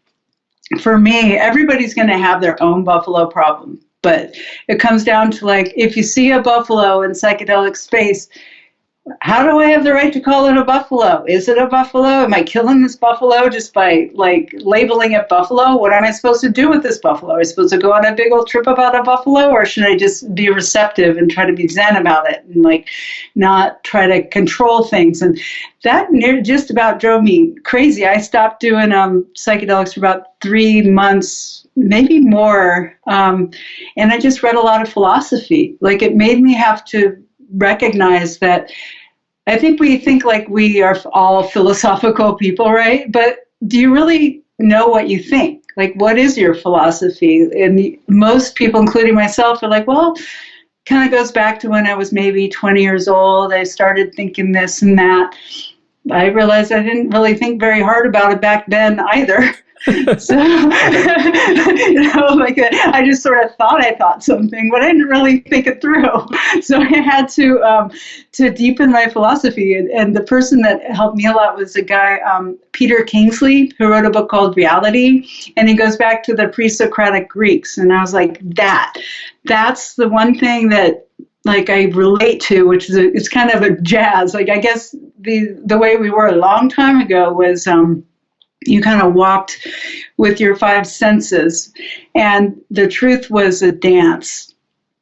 for me, everybody's going to have their own buffalo problem. But it comes down to, like, if you see a buffalo in psychedelic space, how do I have the right to call it a buffalo? Is it a buffalo? Am I killing this buffalo just by, like, labeling it buffalo? What am I supposed to do with this buffalo? Am I supposed to go on a big old trip about a buffalo? Or should I just be receptive and try to be zen about it and, like, not try to control things? And that just about drove me crazy. I stopped doing psychedelics for about 3 months, maybe more. And I just read a lot of philosophy. Like, it made me have to recognize that I think we think like we are all philosophical people, right? But do you really know what you think? Like, what is your philosophy? And most people, including myself, are like, well, kind of goes back to when I was maybe 20 years old. I started thinking this and that. I realized I didn't really think very hard about it back then either. So, like, I just sort of thought I thought something, but I didn't really think it through. So I had to deepen my philosophy. And the person that helped me a lot was a guy, Peter Kingsley, who wrote a book called Reality. And he goes back to the pre-Socratic Greeks. And I was like, that's the one thing that, like, I relate to, which is it's kind of a jazz. Like, I guess the way we were a long time ago was you kind of walked with your 5 senses, and the truth was a dance.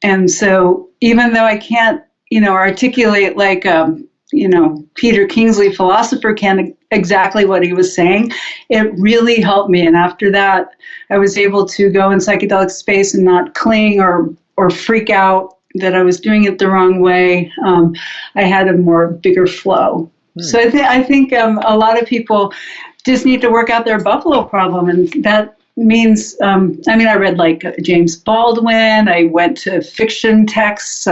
And so even though I can't, articulate like, Peter Kingsley, philosopher, can exactly what he was saying, it really helped me. And after that, I was able to go in psychedelic space and not cling or freak out that I was doing it the wrong way. I had a bigger flow. So I think a lot of people just need to work out their buffalo problem. And that means, I read like James Baldwin, I went to fiction texts.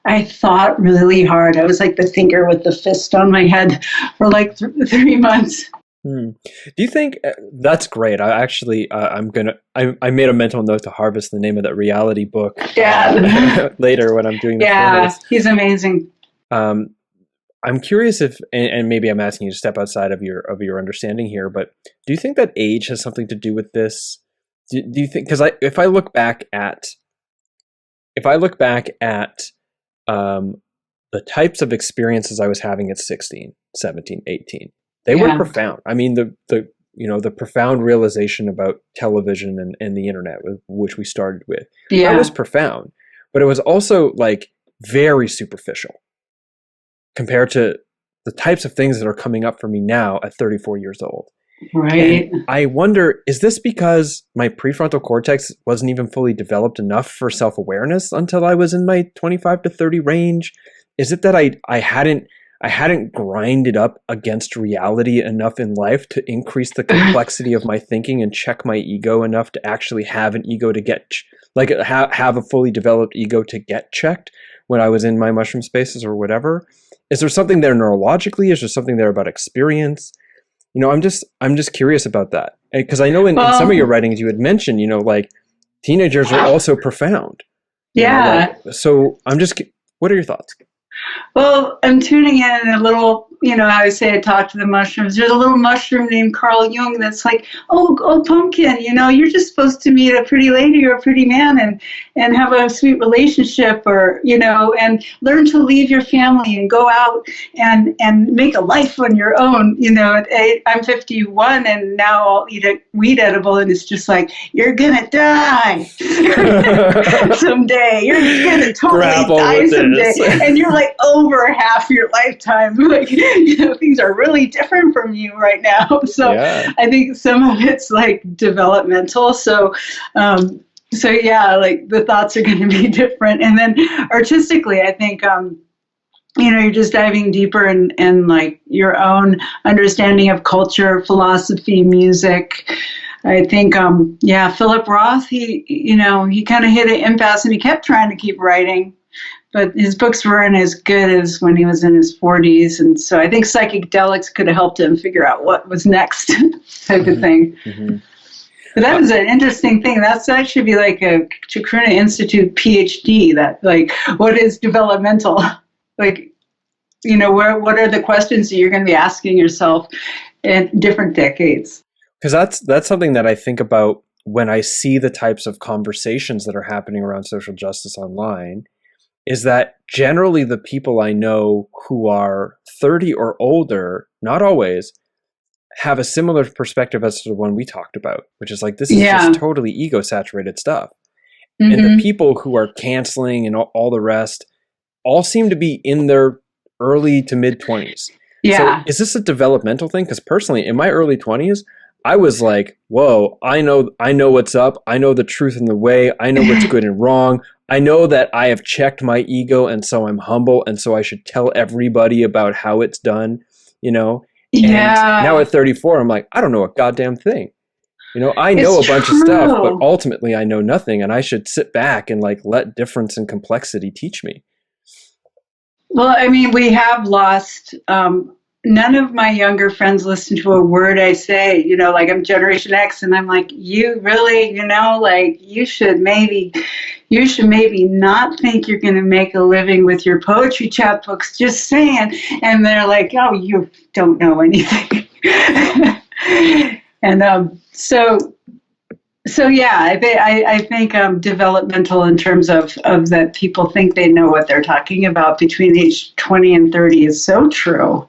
I thought really hard. I was like the thinker with the fist on my head for like 3 months. Do you think that's great? I actually, I made a mental note to harvest the name of that reality book later when I'm doing the photos. He's amazing. I'm curious if, and maybe I'm asking you to step outside of your understanding here, but do you think that age has something to do with this? Do you think, because if I look back at the types of experiences I was having at 16, 17, 18, they were profound. I mean, the profound realization about television and the internet, which we started with, that was profound, but it was also like very superficial compared to the types of things that are coming up for me now at 34 years old. Right. And I wonder, is this because my prefrontal cortex wasn't even fully developed enough for self-awareness until I was in my 25 to 30 range? Is it that I hadn't grinded up against reality enough in life to increase the complexity of my thinking and check my ego enough to actually have an ego to get, have a fully developed ego to get checked when I was in my mushroom spaces or whatever? Is there something there neurologically? Is there something there about experience? I'm just curious about that. Because I know in some of your writings you had mentioned, like teenagers are also profound. So what are your thoughts? Well, I'm tuning in a little, I always say I talk to the mushrooms. There's a little mushroom named Carl Jung that's like, oh, pumpkin, you're just supposed to meet a pretty lady or a pretty man and have a sweet relationship or, and learn to leave your family and go out and make a life on your own. I'm 51 and now I'll eat a weed edible and it's just like, you're going to die someday. You're going to totally die someday. And you're like over half your lifetime. Like, things are really different from you right now. So I think some of it's like developmental. So like the thoughts are going to be different. And then artistically, I think, you're just diving deeper in like your own understanding of culture, philosophy, music. I think, Philip Roth, he kind of hit an impasse and he kept trying to keep writing. But his books weren't as good as when he was in his 40s. And so I think Psychedelics could have helped him figure out what was next type of thing. Mm-hmm. But that was an interesting thing. That should be like a Chacruna Institute PhD, that like, what is developmental? Like, what are the questions that you're going to be asking yourself in different decades? Because that's something that I think about when I see the types of conversations that are happening around social justice online, is that generally the people I know who are 30 or older, not always, have a similar perspective as to the one we talked about, which is like, this is just totally ego-saturated stuff. Mm-hmm. And the people who are canceling and all the rest all seem to be in their early to mid-20s. Yeah. So is this a developmental thing? Because personally, in my early 20s, I was like, whoa, I know what's up. I know the truth and the way. I know what's good and wrong. I know that I have checked my ego, and so I'm humble, and so I should tell everybody about how it's done, And now at 34, I'm like, I don't know a goddamn thing. I know a bunch of stuff, but ultimately I know nothing, and I should sit back and like let difference and complexity teach me. Well, I mean, we have lost... none of my younger friends listen to a word I say, like I'm Generation X, and I'm like, you really, like you should maybe not think you're going to make a living with your poetry chapbooks, just saying. And they're like, oh, you don't know anything. And I think developmental in terms of that people think they know what they're talking about between age 20 and 30 is so true.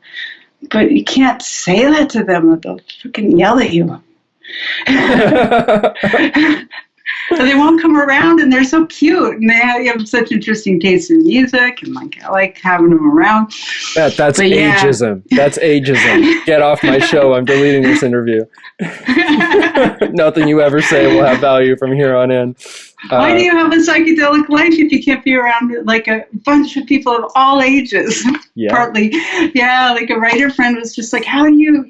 But you can't say that to them. They'll freaking yell at you. They won't come around, and they're so cute, and they have such interesting taste in music, and I like having them around. That's ageism. That's ageism. Get off my show. I'm deleting this interview. Nothing you ever say will have value from here on in. Why do you have a psychedelic life if you can't be around like a bunch of people of all ages? Yeah. Partly, yeah. Like a writer friend was just like, how do you,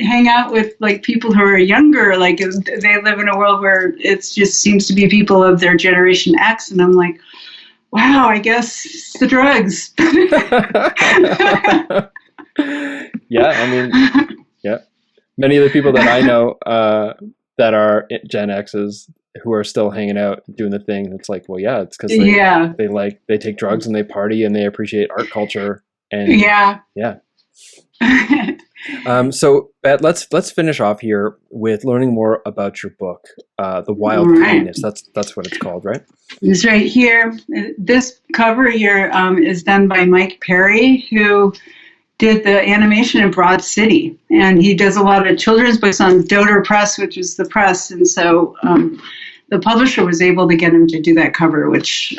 hang out with like people who are younger? Like they live in a world where it just seems to be people of their generation X, and I'm like, wow, I guess it's the drugs. Yeah, I mean, yeah. Many of the people that I know that are Gen X's who are still hanging out doing the thing, it's like, well, yeah, it's because they take drugs and they party and they appreciate art culture and yeah. So Bett, let's finish off here with learning more about your book, The Wild Kindness. That's what it's called, right? It's right here. This cover here is done by Mike Perry, who did the animation in Broad City, and he does a lot of children's books on Dottir Press, which is the press, and so the publisher was able to get him to do that cover, which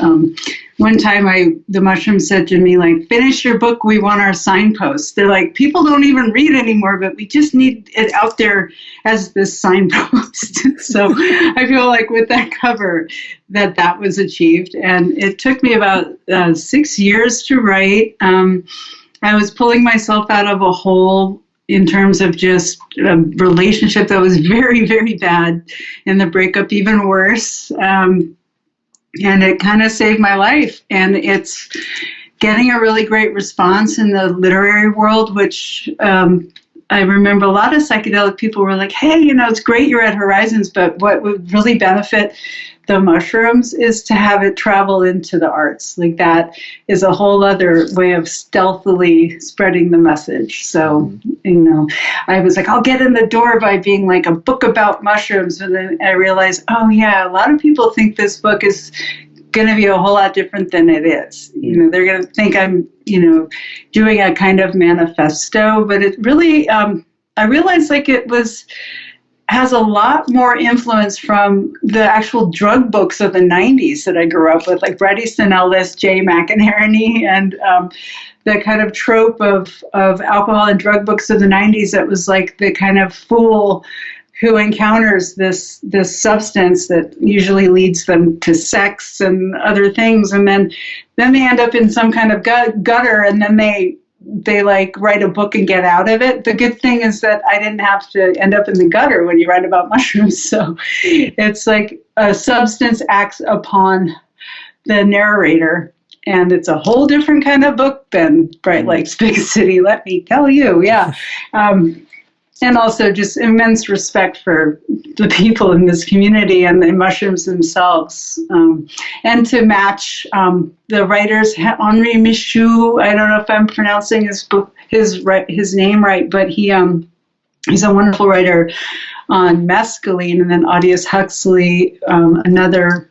one time the mushroom said to me, like, finish your book, we want our signposts. They're like, people don't even read anymore, but we just need it out there as this signpost. So I feel like with that cover that was achieved, and it took me about 6 years to write. I was pulling myself out of a hole in terms of just a relationship that was very, very bad, and the breakup even worse. And it kind of saved my life. And it's getting a really great response in the literary world, which I remember a lot of psychedelic people were like, hey, it's great you're at Horizons, but what would really benefit the mushrooms is to have it travel into the arts. Like that is a whole other way of stealthily spreading the message. So, I was like, I'll get in the door by being like a book about mushrooms. And then I realized, oh yeah, a lot of people think this book is going to be a whole lot different than it is. They're going to think I'm, doing a kind of manifesto, but it really, I realized like has a lot more influence from the actual drug books of the 90s that I grew up with, like Bret Easton Ellis, Jay McInerney, and the kind of trope of alcohol and drug books of the 90s that was like the kind of fool who encounters this substance that usually leads them to sex and other things, and then they end up in some kind of gutter, and then they like write a book and get out of it. The good thing is that I didn't have to end up in the gutter when you write about mushrooms. So it's like a substance acts upon the narrator, and it's a whole different kind of book than Bright Lakes Big City, let me tell you. Yeah. And also just immense respect for the people in this community and the mushrooms themselves. And to match the writers, Henri Michaud, I don't know if I'm pronouncing his name right, but he's a wonderful writer on mescaline, and then Aldous Huxley, another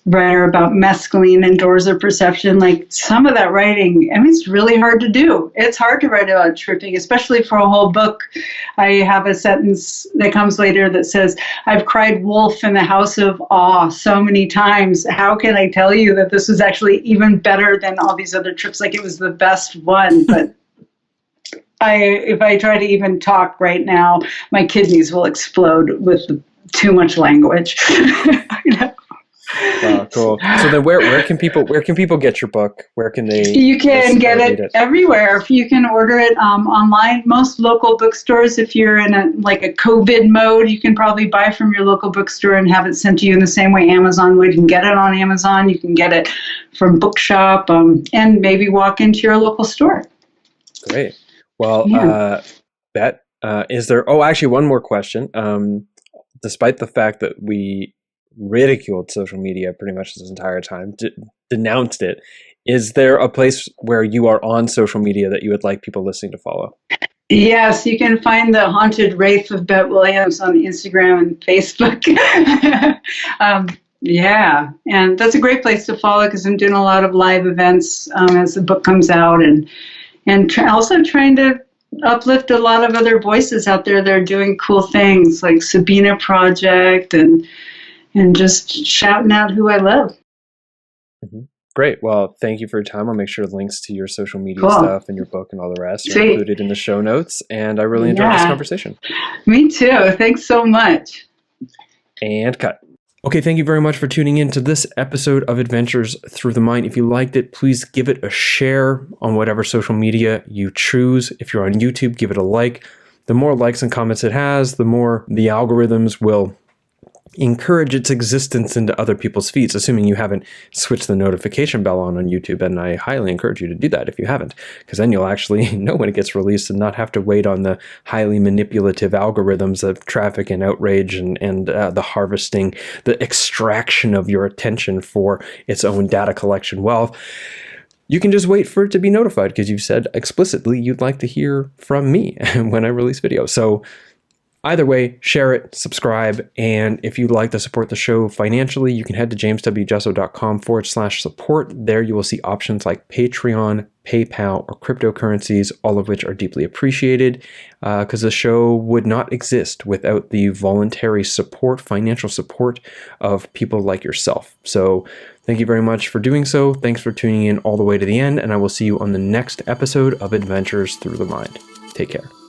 writer about mescaline and doors of perception. Like some of that writing, it's really hard to do. It's hard to write about tripping, especially for a whole book. I have a sentence that comes later that says, I've cried wolf in the house of awe so many times. How can I tell you that this was actually even better than all these other trips? Like it was the best one, but if I try to even talk right now, my kidneys will explode with too much language. Wow, cool. So then where can people get your book? Where can they? You can get it everywhere. You can order it online. Most local bookstores, if you're in a COVID mode, you can probably buy from your local bookstore and have it sent to you in the same way Amazon would. You can get it on Amazon. You can get it from Bookshop, and maybe walk into your local store. Great. Well, Bett, is there? Oh, actually, one more question. Despite the fact that we ridiculed social media pretty much this entire time, denounced it, is there a place where you are on social media that you would like people listening to follow? Yes, you can find the Haunted Wraith of Bett Williams on Instagram and Facebook. Yeah, and that's a great place to follow because I'm doing a lot of live events as the book comes out, and also trying to uplift a lot of other voices out there that are doing cool things like Sabina Project and just shouting out who I love. Mm-hmm. Great. Well, thank you for your time. I'll make sure links to your social media stuff and your book and all the rest are included in the show notes. And I really enjoyed this conversation. Me too. Thanks so much. And cut. Okay, thank you very much for tuning in to this episode of Adventures Through the Mind. If you liked it, please give it a share on whatever social media you choose. If you're on YouTube, give it a like. The more likes and comments it has, the more the algorithms will encourage its existence into other people's feeds, assuming you haven't switched the notification bell on YouTube. And I highly encourage you to do that if you haven't, because then you'll actually know when it gets released and not have to wait on the highly manipulative algorithms of traffic and outrage and the harvesting, the extraction of your attention for its own data collection wealth. You can just wait for it to be notified because you've said explicitly you'd like to hear from me when I release videos. So either way, share it, subscribe, and if you'd like to support the show financially, you can head to jameswjesso.com/support. There you will see options like Patreon, PayPal, or cryptocurrencies, all of which are deeply appreciated because the show would not exist without the voluntary support, financial support of people like yourself. So thank you very much for doing so. Thanks for tuning in all the way to the end, and I will see you on the next episode of Adventures Through the Mind. Take care.